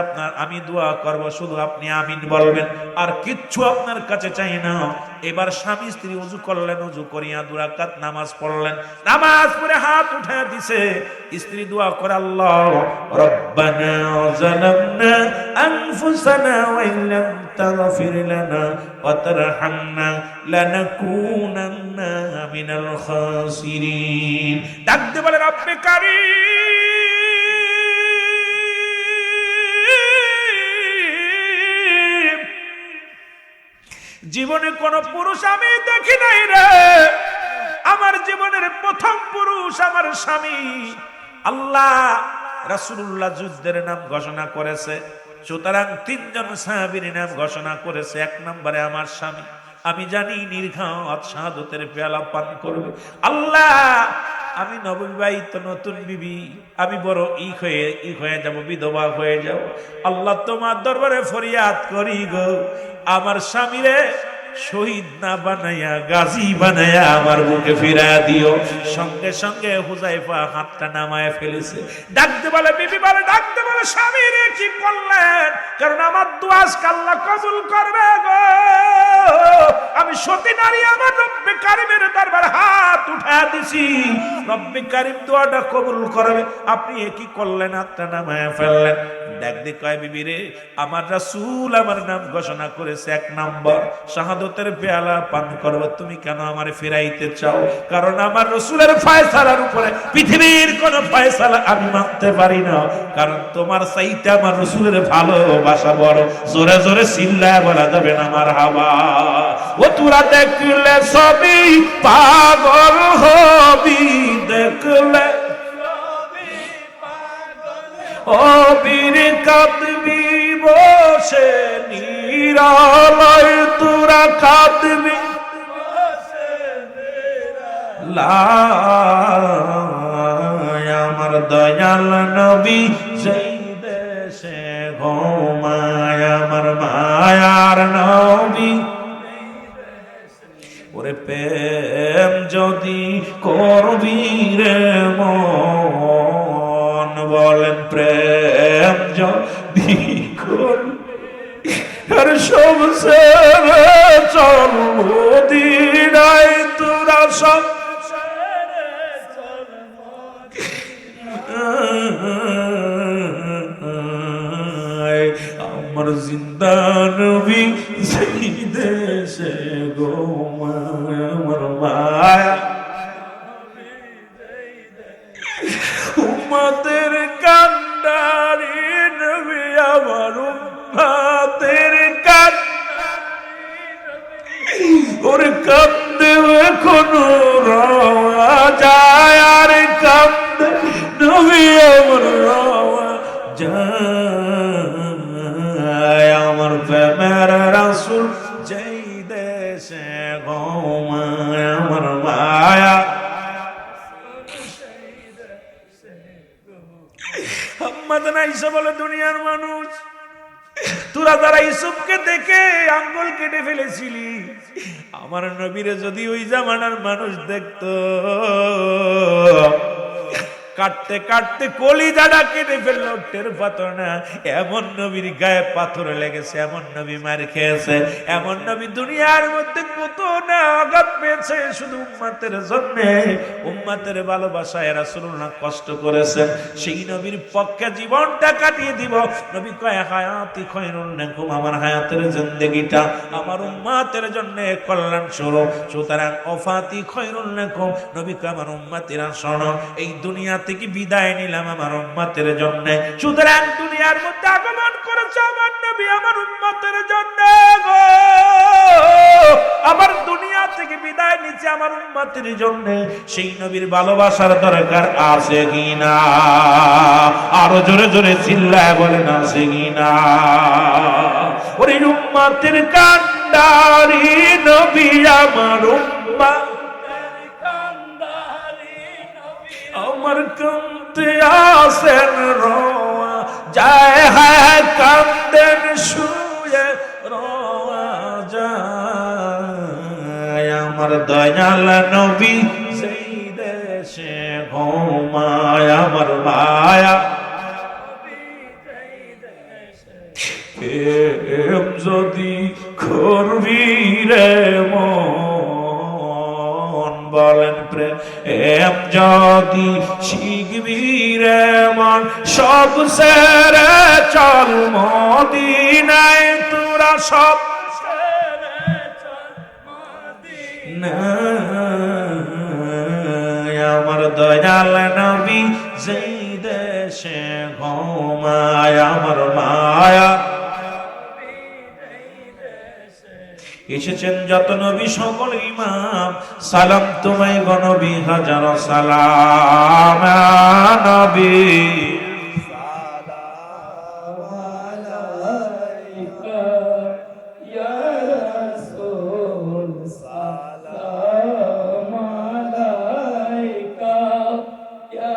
আমি দোয়া করব, শুধু আপনি আমিন বলবেন, আর কিচ্ছু আপনার কাছে চাই না। এবার স্বামী স্ত্রী ওযু করলেন, ওযু করিয়া 2 রাকাত নামাজ পড়লেন। নামাজ পড়ে হাত উঠে দিছে, স্ত্রী দোয়া করে, আল্লাহ রব্বানা যালামনা আনফুসানা ওয়া ইল্লাম তাগফির লানা ওয়া তারহামনা লানাকুনান্না মিনাল খাসিরিন। ডাকতে বলে, রব্বে কারীম, জীবনে কোন পুরুষ আমি দেখি নাই রে, আমার জীবনের প্রথম পুরুষ আমার স্বামী। আল্লাহ রাসূলুল্লাহ যুদ্ধের নাম ঘোষণা করেছে, সুতরাং 3 জন সাহাবীর নাম ঘোষণা করেছে। 1 নম্বরে আমার স্বামী, আমি জানি নির্ঘাত শাহাদাতের পেয়ালা পান করবে। আল্লাহ, আমি নববিবাহিত নতুন বিবি, আমি বড় ই হয়ে যাব, বিধবা হয়ে যাব। আল্লাহ, তোমার দরবারে ফরিয়াদ করি গো, আমার স্বামীরে শহীদ না বানাইয়া, গাজী বানাইয়া আমার বুকে ফিরাইয়া দিও। সঙ্গে সঙ্গে হুযায়ফা হাতটা নামায় ফেলেছে। ডাকতে বলে, বিবি বলে, ডাকতে বলে, স্বামী রে কি করলেন? কারণ আমার দোয়া আল্লাহ কবুল করবে গো। আমি সতী নারী, আমার রব্বে কারীমের দরবারে হাত উঠায়া দিছি, রব্বে কারীম দোয়াটা কবুল করবে। আপনি কি করলেন? হাতটা নামায় ফেললেন। দেখ দেখ কয় বিবি রে, আমার রাসূল আমার নাম ঘোষণা করেছে 1 নম্বর শাহাদাতের পেয়ালা পান করব, তুমি কেন আমারে ফেরাইতে চাও? কারণ আমার রাসূলের ফয়সালার উপরে পৃথিবীর কোন ফয়সালা আমি মানতে পারি না, কারণ তোমার চাইতে আমার রাসূলের ভালোবাসা বড়। জোরে জোরে চিল্লায় বলা যাবে না মারহাবা। ও তোরা দেখলে সবই পাগল হবি, দেখলে ও বীর কাঁদবি বসে নিরালয়, তোরা কাঁদবি লাই আমার দয়াল নবী যেই দেশে ঘুমায়, আমার মায়ার নবী। ওরে প্রেম যদি করবি রে মন, বলেন প্রেম যদি করবি আর সব ছেড়ে চল মদিনায়, তোরা সব আমার জিন্দা নবী সেই দেশে ঘুমায়, আমার মায়া উম্মতের কান্ডারি নবী, আমার উম্মতের কান্ডারি। ওরে কান্দে এখনো রওয়া যায়, আর কান্দে নবী আমার রওয়া যায়, আমার প্রেমের রাসূল যেই দেশে ঘুমায়, আমার মায়া। আম্মাদান আয়েশা বলে, দুনিয়ার মানুষ তোরা যারা ইউসুফকে দেখে আঙ্গুল কেটে ফেলেছিলি, আমার নবীরে যদি ওই জামানার মানুষ দেখতো, কাটতে কাটতে কলিজাটা কেটে ফেললো, টের পাতো না। এমন নবীর গায়ে পাথর লেগেছে, এমন নবী মার খেয়েছে, এমন নবী দুনিয়ার মধ্যে কত না আঘাত পেয়েছে শুধু উম্মতের জন্য। উম্মতের ভালোবাসায় রাসূলুল্লাহ কষ্ট করেছেন, সেই নবীর পক্ষে জীবনটা কাটিয়ে দিব। নবী কয় হায়াতি খায়রুন লাকুম, আমার হায়াতের জিন্দেগিটা আমার উম্মতের জন্য কল্যাণ স্বরূপ, সুতরাং ওফাতি খায়রুন লাকুম। নবী কয় আমার উম্মতেরা শোনো, এই দুনিয়া থেকে বিদায় নিলাম আমার উম্মতের জন্য, সুতরাং দুনিয়ার মধ্যে আগমন করেছে আমার নবী আমার উম্মতের জন্য গো। আমার দুনিয়া থেকে বিদায় নিচ্ছে আমার উম্মতের জন্য, সেই নবীর ভালোবাসার দরকার আছে কিনা? আরো জোরে জোরে চিল্লায় বলেন আছে কিনা? ওরে উম্মতের কান্ডারি নবী আমার উম্মত, আমার কান্দে আসেন রোয়া যায়, হ্যাঁ কান্দেন শুয়ে রোয়া যায়, আমার দয়াল নবী সেই দেশে ঘুমায়, আমার মায়া। প্রেম যদি করবি রে মন, বলেন প্রেম যদি শিখবি রে মন, সব ছেড়ে চল মদিনায়, তোরা সব ছেড়ে চল মদিনায়, আমার দয়াল নবী যেই দেশে ঘুমায়, আমার মায়া। এসেছেন যত নবী সকল ইমাম, সালাম তোমায় গো নবী হাজার সালাম, নবী সালাম আলাইকা ইয়া রাসূল, সালাম আলাইকা ইয়া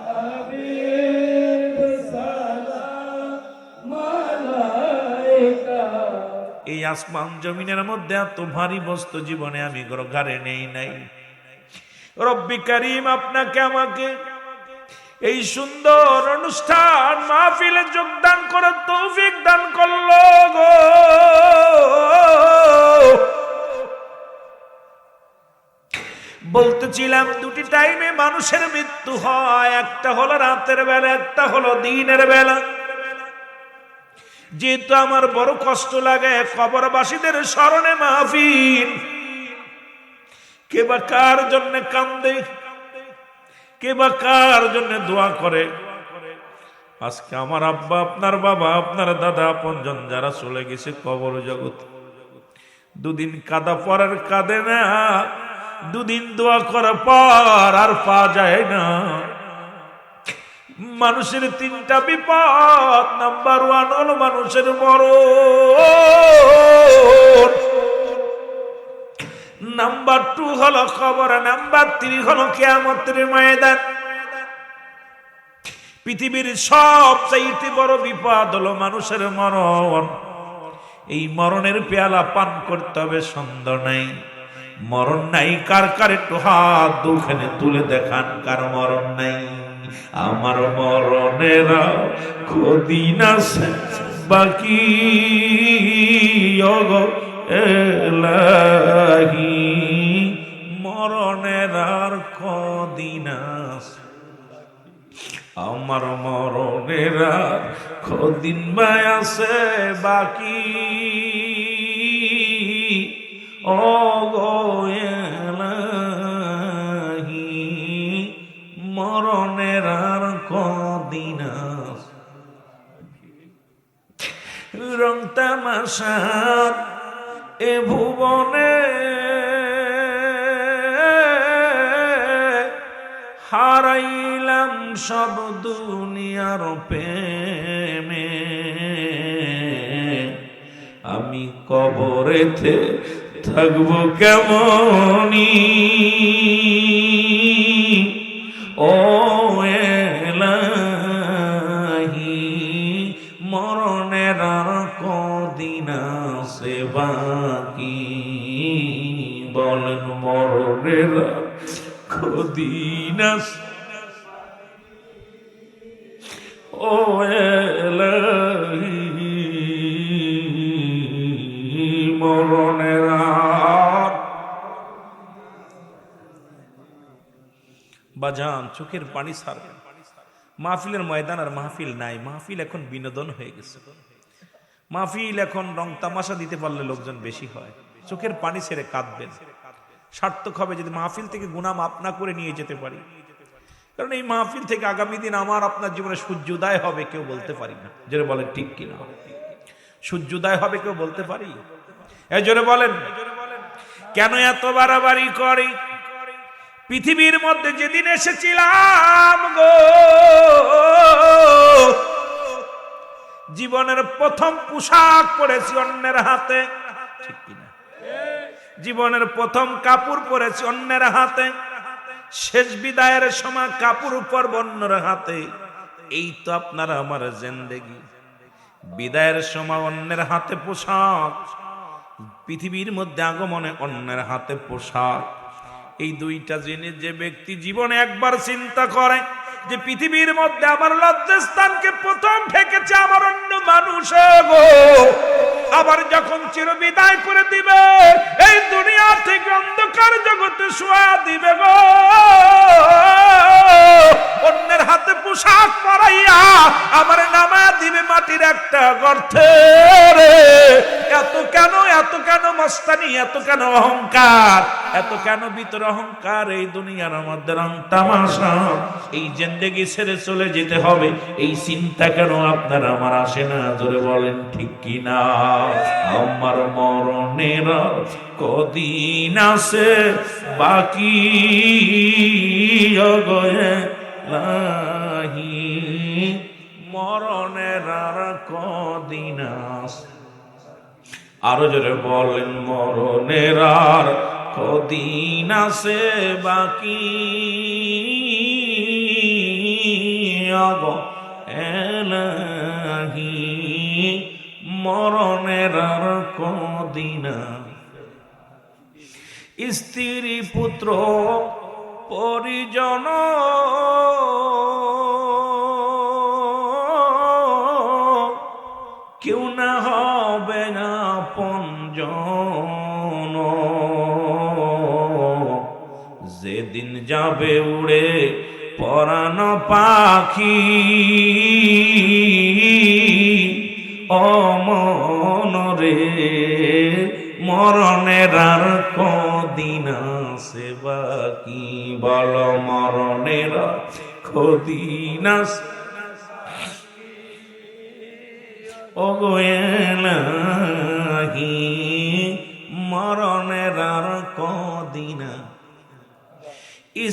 হাবিব, সালাম আলাইকা। এই আসমান জমিনের মধ্যে এত ভারী বস্তু জীবনে আমি ঘরে নেই নাই। রব্বি কারীম আপনাকে আমাকে এই সুন্দর অনুষ্ঠান মাহফিলে যোগদান করার তৌফিক দান করলো গো। বলতেছিলাম দুটি টাইমে মানুষের মৃত্যু হয়, একটা হলো রাতের বেলা, একটা হলো দিনের বেলা। যেহেতু আমার বড় কষ্ট লাগে কবরবাসীদের স্মরণে মাহফিল, কে বা কার জন্য কান্দে, কে বা কার জন্য দোয়া করে। আজকে আমার আব্বা, আপনার বাবা, আপনার দাদা, আপনজন যারা চলে গেছে কবর জগৎ, দুদিন কাঁদা পরের কাঁদে না, দুদিন দোয়া করার পর আর পাওয়া যায় না। মানুষের তিনটা বিপদ, নাম্বার 1 হলো মানুষের মরণ, নাম্বার 2 হলো কবর, নাম্বার 3 হলো কিয়ামতের ময়দান। পৃথিবীর সবচেয়ে বড় বিপদ হলো মানুষের মরণ। এই মরণের পেয়ালা পান করতে হবে, সন্দেহ নাই। মরণ নাই কার কার একটু হাত দুখানে তুলে দেখান, কার মরণ নাই। আমার মরণের কদিন আছে বাকি, এলাহি মরণের আর কদিন আছে, আমার মরণের আর কদিন ভাই আছে বাকি, ও গো এলাহি মরণের আর কদিন আছে। রং তামাশার এ ভুবনে হারাইলাম সব দুনিয়ার প্রেমে, আমি কবরেতে থাকবো কেমনি, ও এলাহি মরণের আর কদিন আছে বাকি, বলেন মরণের আর কদিন আছে, ও এলাহি মরণের আর। বাজান চোখের পানি ছাড়বেন। মাহফিলের ময়দান আর মাহফিল নাই, মাহফিল এখন বিনোদন হয়ে গেছে। মাহফিল এখন রং তামাশা দিতে পারলে লোকজন বেশি হয়, চোখের পানি ছেড়ে কাঁদবেন। সার্থক হবে যদি মাহফিল থেকে গুনাহ মাফ না করে নিয়ে যেতে পারি, কারণ এই মাহফিল থেকে আগামী দিন আমার আপনার জীবনে সূর্যোদয় হবে কেউ বলতে পারি না। জোরে বলেন ঠিক কিনা? সূর্যোদয় হবে কেউ বলতে পারি? এই জোরে বলেন। কেন এত বাড়াবাড়ি করি? পৃথিবীর মধ্যে যেদিন এসেছিলাম গো, জীবনের প্রথম পোশাক পরেছি অন্যের হাতে, ঠিক কিনা? জীবনের প্রথম কাপড় পরেছি অন্যের হাতে, শেষ বিদায়ের সময় কাপড় উপর অন্যের হাতে। এই তো আপনারা আমার জিন্দেগি। বিদায়ের সময় অন্যের হাতে পোশাক, পৃথিবীর মধ্যে আগমনে অন্যের হাতে পোশাক। এই দুইটা জিনিস যে ব্যক্তি জীবনে একবার চিন্তা করে যে পৃথিবীর মধ্যে আমার লজ্জাস্থানকে প্রথম ফেকেছে আমার অন্য মানুষ গো, আবার যখন চিরবিদায় করে দিবে এই দুনিয়া থেকে অন্ধকার জগতে শোয়া দিবে গো, অন্যের হাতে পোশাক পরাইয়া আমার নামা দিবে মাটির একটা গর্তে। এত কেন, এত কেন মস্তানি, এত কেন অহংকার, এত কেন ভিতর অহংকার? এই দুনিয়ার মধ্যে রং তামাশা, এই জিন্দেগি ছেড়ে চলে যেতে হবে, এই চিন্তা কেন আপনার আমার আসে না? জোরে বলেন ঠিক কিনা? আমার মরণের কদিন আছে বাকি, মরণের আর কদিন আছে। আরো জোরে বলেন মরণের আর কদিন আছে বাকি, এলাহি মরণের আর কদিন। স্ত্রী পুত্র পরিজন কেউ না হবে না আপনজন, যেদিন যাবে উড়ে পরাণ পাখি, ও মন রে, মরণের আর কদিন আছে বাকি, বল মরণের আর কদিন আছে, ও গো এলাহি মরণের আর কদিন,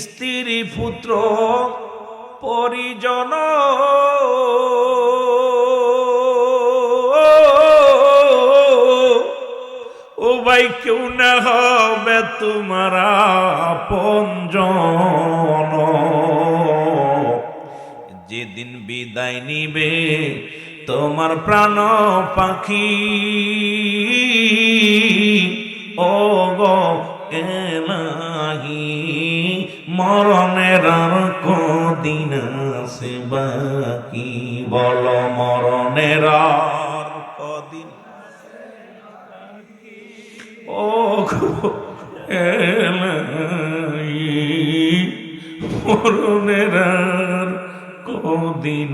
স্ত্রী পুত্র পরিজন ও ভাই কেউ না হবে তোমার আপনজন, যেদিন বিদায় নিবে তোমার প্রাণ পাখি, ও গো এলাহি মরণের আর কদিন আছে বাকি, বল মরণের আর কদিন, ও গো এলাহি মরণের আর কদিন।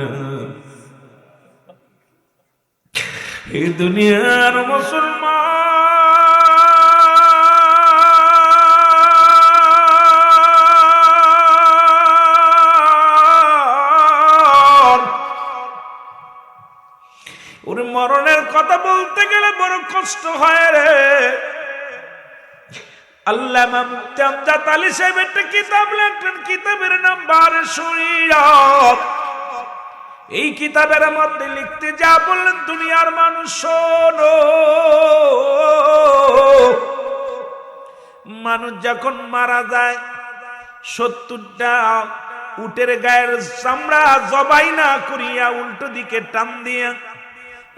এই দুনিয়ার মুসলমান, ওর মরণের কথা বলতে গেলে বড় কষ্ট হয় রে। আল্লামা মুফতি আমজাদ আলী সাহেব একটা কিতাব লেখলেন, কিতাবের নাম বারে শরীয়ত। এই কিতাবের মধ্যে লিখতে যা বললেন, দুনিয়ার মানুষ শোনো, মানুষ যখন মারা যায় 70টা উটের গায়ের চামড়া জবাই না করিয়া উল্টো দিকে টান দিয়া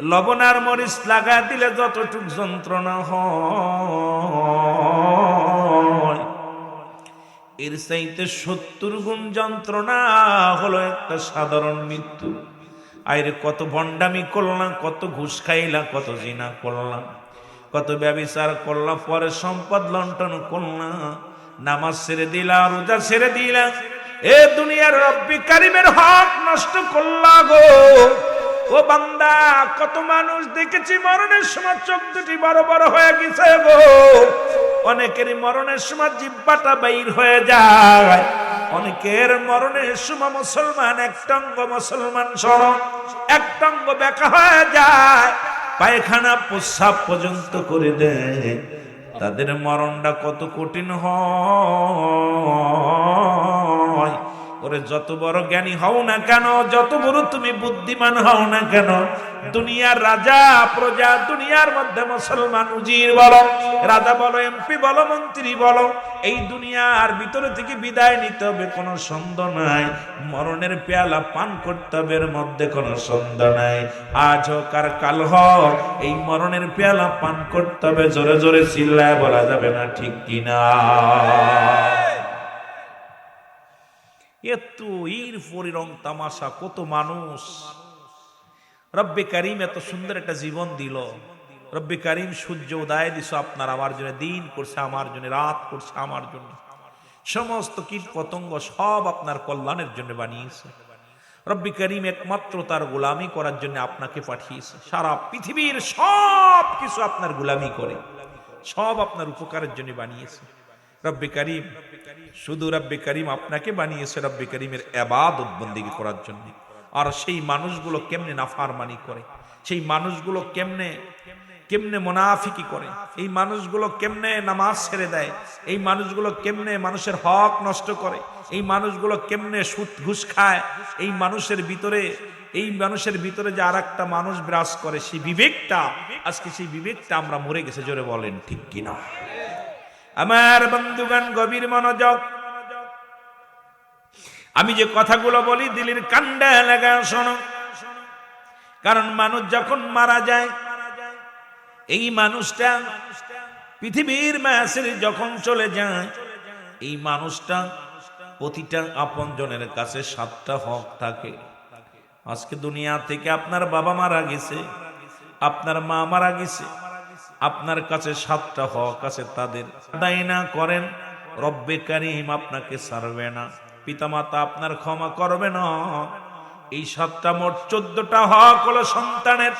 লবণ আর মরিচ লাগা দিলে যতটুক যন্ত্রণা হয়, এর চাইতে 70 গুণ যন্ত্রণা হলো একটা সাধারণ মৃত্যু। আইরে কত ভণ্ডামি করলাম, কত ঘুষ খাইলা, কত জিনা করলাম, কত ব্যভিচার করলাম, পরে সম্পদ লন্ঠন করলাম, নামাজ ছেড়ে দিলা, রোজা ছেড়ে দিলা, এ দুনিয়ার রব্বি কারিমের হক নষ্ট করলা গো। ও বান্দা, কত মানুষ দেখেছি মরণের সময় চোখ দুটি বড় বড় হয়ে গেছে গো। অনেকের মরণের সময় জিহ্বাটা বাইর হয়ে যায়, অনেকের মরণের সময় মুসলমান একটাঙ্গ মুসলমান সরব একটাঙ্গ বেকা হয়ে যায়, পায়খানা প্রস্রাব পর্যন্ত করে দেয়। তাদের মরণটা কত কঠিন হয়। ওরে যত বড় জ্ঞানী হও না কেন, যত বড় তুমি বুদ্ধিমান হও না কেন, দুনিয়ার রাজা প্রজা, দুনিয়ার মধ্যে মুসলমান উজির বলো, রাজা বলো, এমপি বলো, মন্ত্রী বলো, এই দুনিয়ার ভিতরে থেকে বিদায় নিতে হবে, কোনো সন্দেহ নাই। মরণের পেয়ালা পান করতে হবে, এর মধ্যে কোনো সন্দেহ নাই। আজ হোক আর কাল হোক, এই মরণের পেয়ালা পান করতে হবে। জোরে জোরে চিল্লায় বলা যাবে না, ঠিক কিনা? এত এর পরে রং তামাশা, কত মানুষ। রব্বে কারিম এত সুন্দর একটা জীবন দিল। রব্বে কারিম সূর্য উদয় দিছ আপনার আমার জন্য, দিন করছে আমার জন্য, রাত করছে আমার জন্য, সমস্ত কীট পতঙ্গ সব আপনার কল্যাণের জন্য বানিয়েছে। রব্বে কারিম একমাত্র তার গোলামি করার জন্য আপনাকে পাঠিয়েছে। সারা পৃথিবীর সব কিছু আপনার গোলামি করে, সব আপনার উপকারের জন্য বানিয়েছে। রব্বে কারিম শুধু রব্বে কারিম আপনাকে বানিয়েছে রব্বে কারিমের ইবাদত বন্দেগী করার জন্য। আর সেই মানুষগুলো কেমনে নাফরমানি করে, সেই মানুষগুলো কেমনে কেমনে মুনাফিকি করে, এই মানুষগুলো কেমনে নামাজ ছেড়ে দেয়, এই মানুষগুলো কেমনে মানুষের হক নষ্ট করে, এই মানুষগুলো কেমনে সুদ ঘুষ খায়, এই মানুষের ভিতরে যে আরেকটা মানুষ বিরাজ করে, সেই বিবেকটা, আজকে সেই বিবেকটা আমরা মরে গেছে। জোরে বলেন ঠিক কিনা? আমার বন্ধুগণ, গভীর মনোযোগ। আমি যে কথাগুলো বলি দিলের কান্ডা লাগা শোনো। কারণ মানুষ যখন মারা যায়, এই মানুষটা পৃথিবীর মাঝে যখন চলে যায়, এই মানুষটা প্রতিটা আপনজনের কাছে 7টা হক থাকে। আজকে দুনিয়া থেকে আপনার বাবা মারা গেছে, আপনার মা মারা গেছে, আপনার কাছে 7টা হক আছে, তাদের আদায় না করেন, রব্বে কারিম আপনাকে ছাড়বে না, পিতামাতা আপনার ক্ষমা করবে না। এই 7টা মোট 14টা হক হলো সন্তানের,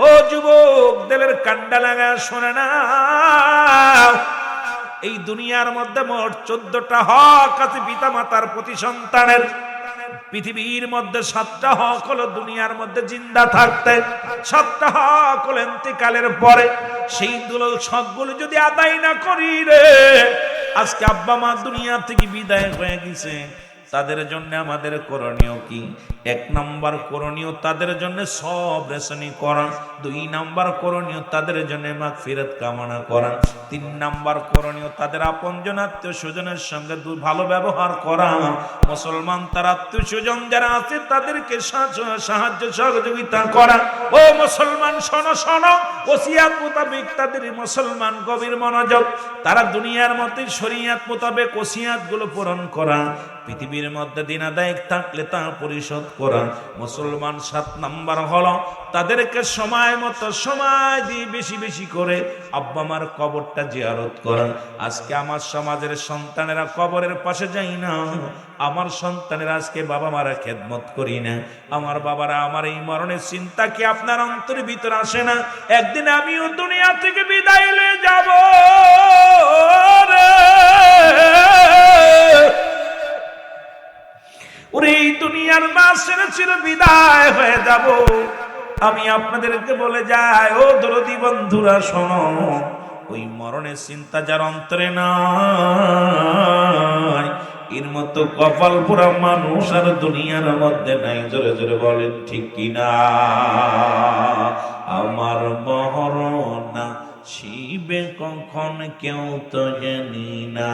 ও যুবক, দিলের কান্ডা লাগা শোনে না, এই দুনিয়ার মধ্যে মোট 14টা হক আছে পিতা মাতার প্রতি সন্তানের। পৃথিবীর মধ্যে 7টা হক হলো দুনিয়ার মধ্যে জিন্দা থাকতে, 7টা হক হলো ইন্তেকালের পরে। সেই হকগুলো যদি আদায় না করি রে, আজকে আব্বা মা দুনিয়া থেকে বিদায় হয়ে গেছে, তাদের জন্য আমাদের করণীয় কি? 1 নাম্বার করণীয় তাদের জন্য সব রেশনি করা, 2 নাম্বার করণীয় তাদের জন্য মাগফিরাত কামনা করা, 3 নাম্বার করণীয় তাদের আপনজন আত্মীয় স্বজনের সঙ্গে ভালো ব্যবহার করা। মুসলমান তার আত্মীয় স্বজন যারা আছে তাদেরকে সাহায্য সহযোগিতা করা। ও মুসলমান শোনো শোনো, ওসিয়াত মোতাবেক তাদের মুসলমান গভীর মনোযোগ, তারা দুনিয়ার মধ্যে শরীয়ত মোতাবেক ওসিয়াত গুলো পূরণ করা, পৃথিবীর মধ্যে দিন আদায় থাকলে তা পরিশোধ করা। মুসলমান 7 নাম্বার হলো তাদেরকে সময় মতো সময় দিয়ে বেশি বেশি করে আব্বা মার কবরটা জিয়ারত করা। আজকে আমার সমাজের সন্তানেরা কবরের পাশে যাই না, আমার সন্তানেরা আজকে বাবা মারা খেদমত করি না। আমার বাবারা আমার এই মরণের চিন্তা কি আপনার অন্তরের ভিতর আসে না? একদিন আমিও দুনিয়া থেকে বিদায় হয়ে যাব রে, ওরে এই দুনিয়ার মাসের চির বিদায় হয়ে যাব। আমি আপনাদেরকে বলে যাই, ও দরদি বন্ধুরা শোনো, ওই মরণের চিন্তা যার অন্তরে নাই, এর মতো কপাল পোড়া মানুষ আর দুনিয়ার মধ্যে নাই। জোরে জোরে বলেন ঠিক কিনা? আমার মরণ শিবে কখন কেউ তো জানি না,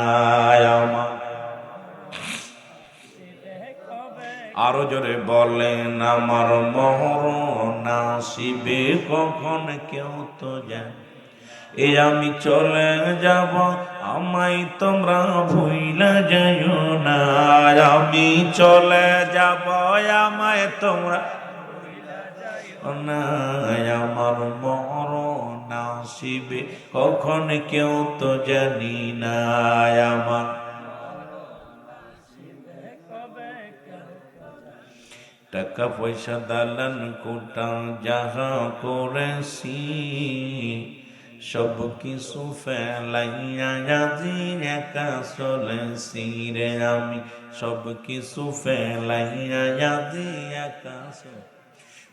আমার আরো জোরে বলেন, আমার মরণ আসিবে কখন কেউ তো জানে। এই আমি চলে যাব, আমায় তোমরা ভুইলা যাইও না। আমি চলে যাব, আমায় তোমরা না। আমার মরণ আসিবে কখন কেউ তো জানি না, আমার টাকা পয়সা দালান কোটা যাহা করেছি, সব কিছু ফেলাইয়া আজি একা চলেছি রে। আমি সব কিছু ফেলাইয়া আজি একা।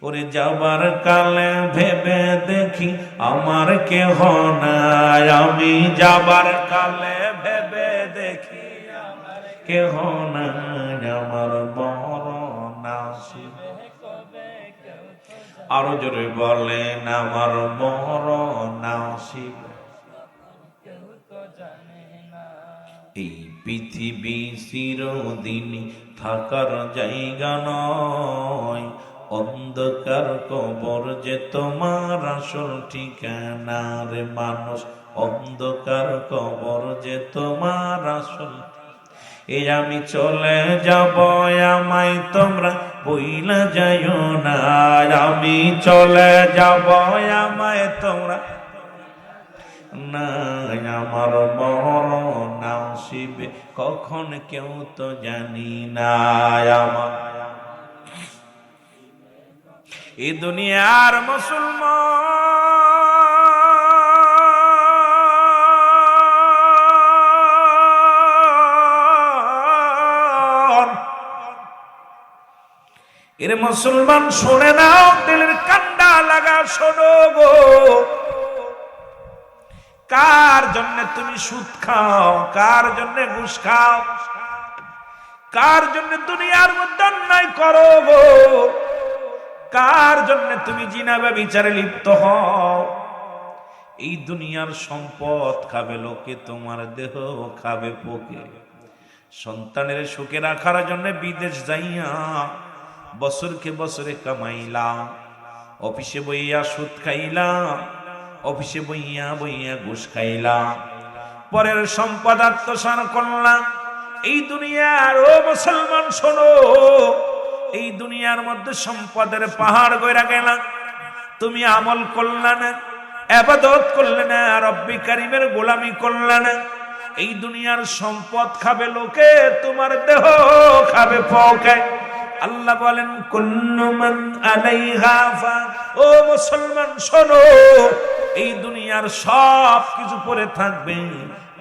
ওরে যাবার কালে ভেবে দেখি আমার কেহ নাই, আমি যাবার কালে ভেবে দেখি কেহ নাই, আমার মরণ আসিবে। আরো জোরে বলেন, আমার মরণ আসিবে। এই পৃথিবী চিরদিন থাকার জায়গা নয়, অন্ধকার কবর যে তোমার আসল ঠিকানা রে মানুষ। অন্ধকার কবর যে তোমার আসল। এই আমি চলে যাব, আমায় তোমরা বইলা যাইও না। আমি চলে যাব, আমায় তোমরা না। আমার মরণ আসিবে কখন কেউ তো জানি না। আমার এই দুনিয়ার মুসলমান, এর মুসলমান শোনে নাও, দিলের কান্ডা লাগা শোনো গো। কার জন্য তুমি সুদ খাও? কার জন্য ঘুষ খাও? কার জন্য দুনিয়ার মধ্যে অন্যায় করো গো? কার জন্য তুমি জিনা ব্যভিচারে লিপ্ত হও? এই দুনিয়ার সম্পদ খাবে লোকে, তোমার দেহ খাবে পোকে। সন্তানের সুখে রাখার জন্য বিদেশ যাইয়া বছরকে বছরে কামাইলা, অফিসে বইয়া সুদ খাইলা, অফিসে বইয়া বইয়া ঘুষ খাইলা, পরের সম্পদ আত্মসাৎ করলাম। এই দুনিয়ার ও মুসলমান শোনো, এই দুনিয়ার মধ্যে সম্পদের পাহাড় গইরা গেলাম, তুমি আমল করলা না, ইবাদত করলে না, রব্বি কারীমের গোলামি করলে না। এই দুনিয়ার সম্পদ খাবে লোকে, তোমার দেহ খাবে পোকে। আল্লাহ বলেন কুল্লু মান আলাইহা ফান। ও মুসলমান শোনো, এই দুনিয়ার সব কিছু পড়ে থাকবে।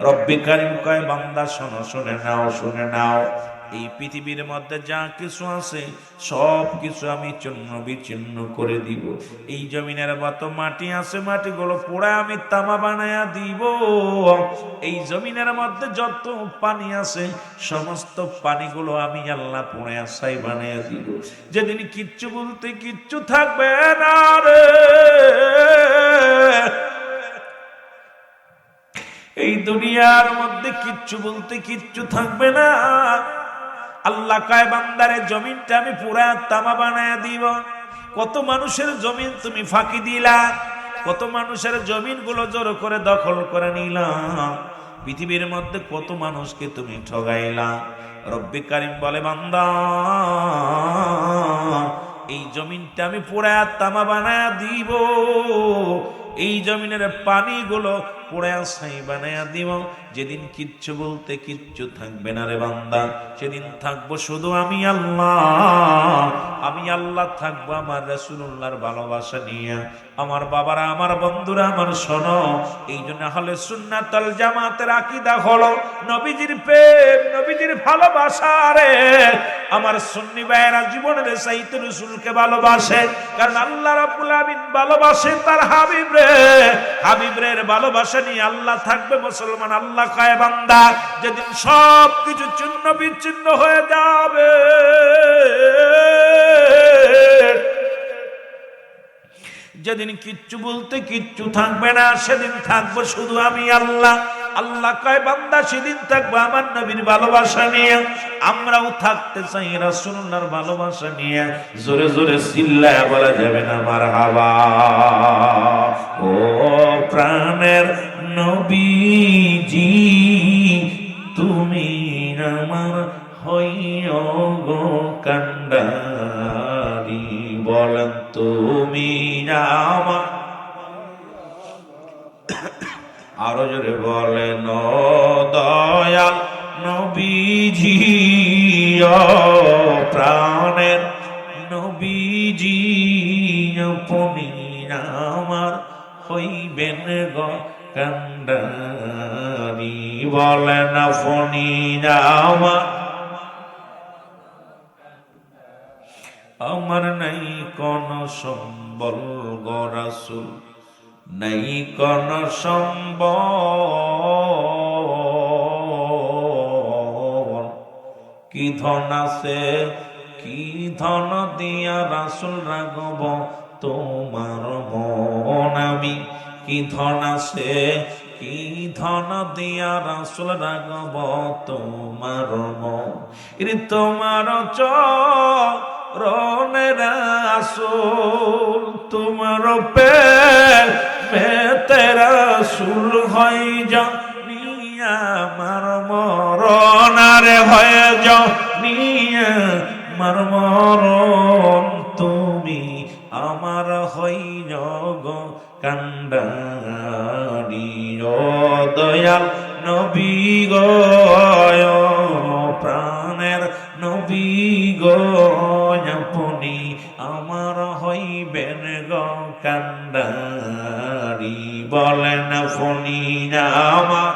রব্বে কারীম কয় বান্দা শোনো, শুনে নাও, শুনে নাও, এই পৃথিবীর মধ্যে যা কিছু আছে সব কিছু আমি চূর্ণ বিচূর্ণ করে দিব। এই জমিনের মত মাটি আছে, মাটিগুলো পোড়া আমি তামা বানায়া দিব। এই জমিনের মধ্যে যত পানি আছে সমস্ত পানিগুলো আমি আল্লাহ পোড়া ছাই বানায়া দিব। যেদিন কিচ্ছু বলতে কিচ্ছু থাকবে না রে, এই দুনিয়ার মধ্যে কিচ্ছু বলতে কিচ্ছু থাকবে না। আল্লাহ কয় বান্দারে জমিনটা আমি পুরা তামা বানায়া দিব। কত মানুষের জমিন তুমি ফাঁকি দিলা, কত মানুষের জমিন গুলো জোর করে দখল করে নিলা, পৃথিবীর মধ্যে কত মানুষকে তুমি ঠগাইলা। রব্বে কারীম বলে বান্দা এই জমিনটা আমি পুরা তামা বানায়া দিব। এই জমিনের পানিগুলো পোড়া ছাই বানায়া দিব। যেদিন কিচ্ছু বলতে কিচ্ছু থাকবে না রে বান্দা, সেদিন থাকবো শুধু আমি আল্লাহ। আমি আল্লাহ থাকবো আমার রাসূলুল্লাহর ভালোবাসা নিয়ে। আমার বাবারা, আমার বন্ধুরা, আমার শোনো, এই জন্য আহলে সুন্নাত ওয়াল জামাতের আকীদা হলো নবীজির প্রেম, নবীজির ভালোবাসা। রে আমার সুন্নি ভাইয়েরা জীবনের চাইতে রাসূলকে ভালোবাসে, কারণ আল্লাহ রাব্বুল আলামিন ভালোবাসে তার হাবিব রে। হাবিবের ভালোবাসা নিয়ে আল্লাহ থাকবে। মুসলমান, আল্লাহ কয় বান্দা যেদিন সব কিছু চূর্ণ বিচ্ছিন্ন হয়ে যাবে, যেদিন কিচ্ছু বলতে কিচ্ছু থাকবে না, সেদিন থাকবো শুধু আমি আল্লাহ। আল্লাহ কয় বান্দা সেদিন থাকবো আমার নবীর ভালোবাসা নিয়ে। আমরাও থাকতে চাই রাসূলুল্লাহর ভালোবাসা নিয়ে। জোরে জোরে চিল্লায়া বলা যাবে না মারহাবা। ও প্রাণের নবীজি তুমি আমার হইও গো কান্ডারি, বলেন তুমি আমার। আরো জোরে বলেন ও দয়াল নবীজি, ও প্রাণের নবীজি আপনি আমার হইবেন গো কান্ডারি, বলেন আপনি আমার। আমার নাই কোন সম্বল গো রাসূল, নাই কোন সম্বল, কি ধন আছে কি ধন দিয়া রাসূল রাগব তোমার মন। আমি কি ধন আছে কি ধন দিয়া রাসূল রাগব তোমার মন। তোমার চরণে রাসূল, তোমার প্রেমেতে রাসূল হয় জানিয়া আমার মরণ। আরে হয় জানিয়া আমার মরণ, তুমি আমার হইল গো কান্ডারি। ও দয়াল নবী গো, প্রাণের নবী গো আপনি আমার হইবেন গো কান্ডারি, বলেন আপনি আমার।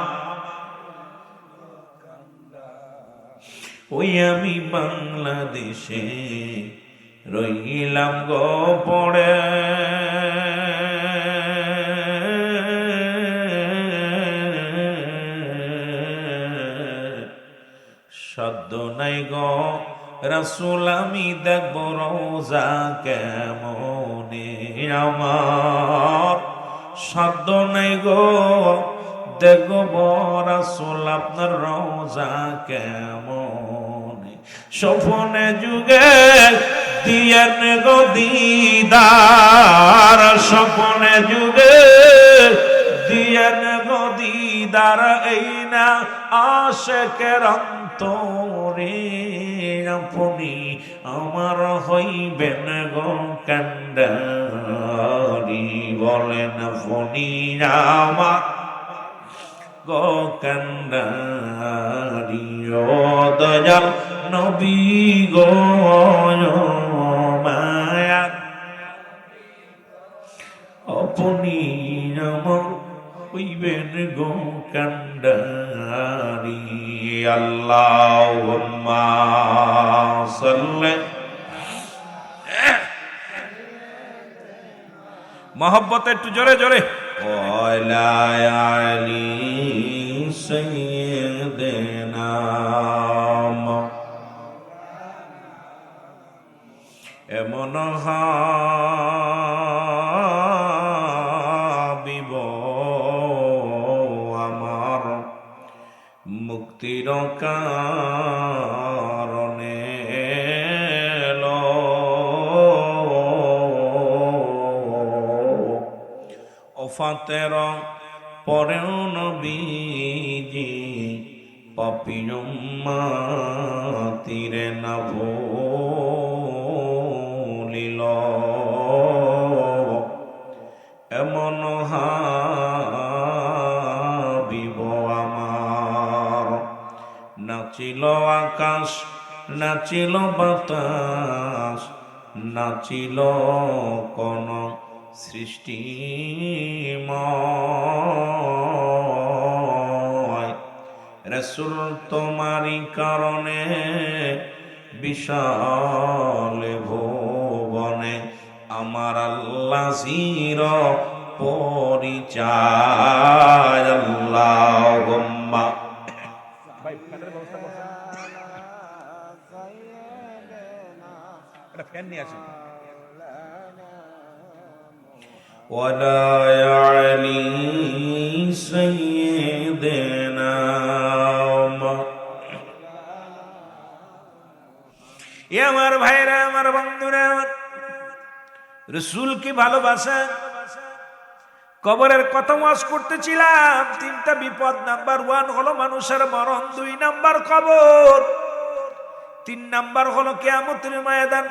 ওই আমি বাংলাদেশে রইলাম গো পড়ে, সাধ্য নাই গো রাসূল আমি দেখব রওজা কেমনে। আমার সাধ্য নাই গো দেখব রাসূল আপনার রওজা কেমনে। স্বপ্নে যুগে দিয়েন গো দিদার, স্বপ্নে যুগে দিয়েন গো দিদার, এই না আশিকের অন্তরে আপনি আমার হইবেন গো কান্ডারি, বলেন আপনি আমার গো কান্ডারি। ও দয়াল নবী গো মায়ার আপনি আমার হইবেন গো কান্ডারি। আল্লাহুম্মা সাল্লি মহব্বতে একটু জোরে জোরে ওয়ালা আলি সাইয়্যিদিনা এমন হাবিব আমার মুক্তির কারণে ওফাতের পরেও নবীজি পাপী উম্মতিরে না ভুলিল এমন হাবিব আমার। নাচিল আকাশ নাচিল বাতাস নাচিল কোন সৃষ্টিময় রাসূল তোমারই কারণে বিশাল ভুবনে আমার আল্লাহ চির পরিচয়। আল্লাহুম্মা ভাই ফ্যানের ব্যবস্থা করছেন এটা ফ্যান নিয়ে আসেন ওয়ালা আলি সাইয়্যিদিনা এ আমার ভাইরা আমার বন্ধুরা রাসূল কি ভালোবাসা। কবরের কত ওয়াজ করতেছিলাম, তিনটা বিপদ। নাম্বার 1 হলো মানুষের মরণ, 2 নাম্বার কবর, 3 নাম্বার হলো কিয়ামতের ময়দান।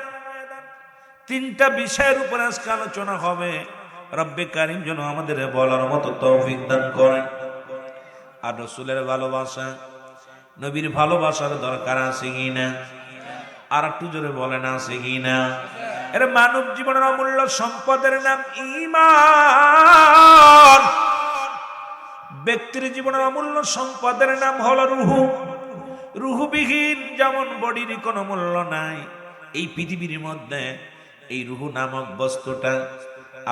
তিনটা বিষয়ের উপর আজকে আলোচনা হবে। রব্বে কারীম যেন আমাদের বলার মতো তৌফিক দান করেন। আর রাসূলের ভালোবাসা, নবীর ভালোবাসার দরকার আছে কিনা? আর একটু জোরে বলেন আছে কিনা? এর মানব জীবনের অমূল্য সম্পদের নাম ঈমান। ব্যক্তির জীবনের অমূল্য সম্পদের নাম হলো রূহ। রূহবিহীন যেমন বডির কোনো মূল্য নাই, এই পৃথিবীর মধ্যে এই রূহ নামক বস্তুটা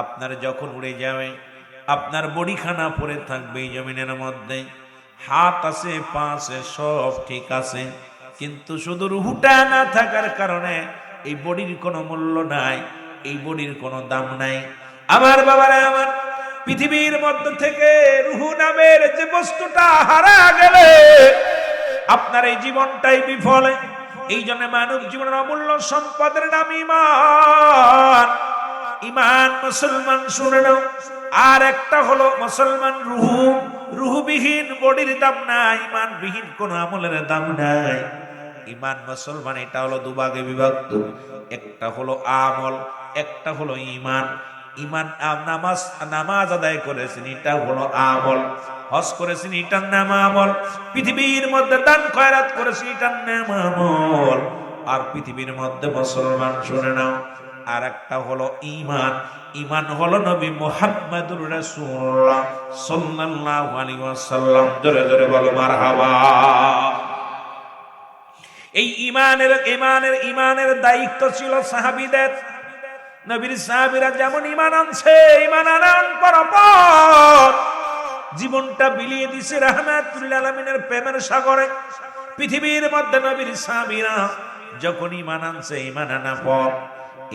আপনার যখন উড়ে যাবে, আপনার বডিখানা পড়ে থাকবে এই জমিনের মধ্যে। হাত আছে, পা আছে, সব ঠিক আছে, কিন্তু শুধু রূহটা না থাকার কারণে এই বডির কোনো মূল্য নাই, এই বডির কোনো দাম নাই। আমার বাবারা আমার, পৃথিবীর মধ্য থেকে রূহ নামের যে বস্তুটা হারা গেলে আপনার এই জীবনটাই বিফলে। এই জন্য মানব জীবনের অমূল্য সম্পদের নাম ঈমান। ঈমান মুসলমান শুনে নাও। আর একটা হলো মুসলমান রূহ। রূহবিহীন বডির দাম নাই, ঈমানবিহীন কোন আমলের দাম নাই। ঈমান মুসলমান এটা হলো দুভাগে বিভক্ত, একটা হলো আমল, একটা হলো ঈমান। ঈমান নামাজ আদায় করেছেন, এটা হলো আমল। হজ করেছেন, এটার নাম আমল। পৃথিবীর মধ্যে দান খয়রাত করেছেন, এটার নাম আমল। আর পৃথিবীর মধ্যে মুসলমান শুনে নাও, আর একটা হলো ঈমান। ঈমান হলো নবী মুহাম্মদুর রাসূলুল্লাহ সাল্লাল্লাহু আলাইহি ওয়াসাল্লাম। জোরে জোরে বলো মারহাবা। এই ঈমানের দায়িত্ব ছিল সাহাবীদের। নবীর সাহাবীরা যেমন ঈমান আনছে, ঈমান আনার পর জীবনটা বিলিয়ে দিছে রাহমাতুল লিল আলামিনের প্রেমের সাগরে। পৃথিবীর মধ্যে নবীর সাহাবীরা যখন ঈমান আনছে, ঈমান আনার পর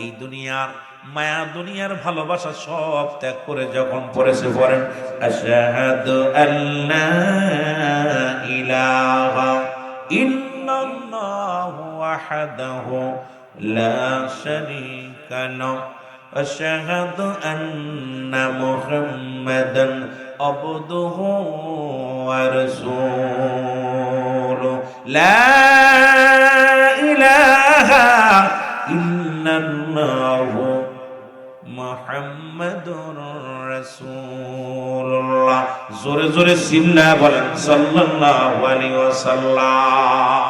এই দুনিয়ার মায়া, দুনিয়ার ভালোবাসা সব ত্যাগ করে যখন পড়েছে পড়েন আশহাদু আল্লা ইলাহা ইল্লাল্লাহু ওয়াহদাহু লা শারীকা লাহু আশহাদু আন্না মুহাম্মাদান আবদুহু ওয়া রাসূলুহু লা ইলাহা ইল্লাল্লাহু মুহাম্মাদুর রাসূলুল্লাহ। জোরে জোরে সিল্লা বলেন সাল্লাল্লাহু আলাইহি ওয়াসাল্লাম।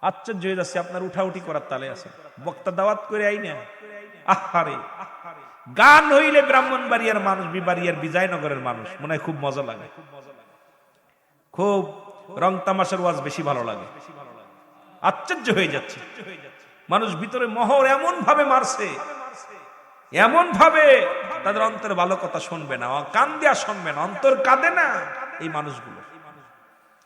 আশ্চর্য হয়ে যাচ্ছে, আপনার উঠাউঠি করার তালে আছে, বক্তা দাওয়াত করে আই না। আহারে, গান হইলে ব্রাহ্মণবাড়িয়ার মানুষ, বিবাড়িয়ার বিজয়নগরের মানুষ মনে হয় খুব মজা লাগে, খুব রং তামাশার ওয়াজ বেশি ভালো লাগে। আশ্চর্য হয়ে যাচ্ছে, মানুষ ভিতরে মোহর এমন ভাবে মারছে, এমন ভাবে তাদের অন্তরে ভালো কথা শুনবে না, কান দেয়া শুনবে না, অন্তর কাঁদে না এই মানুষগুলো।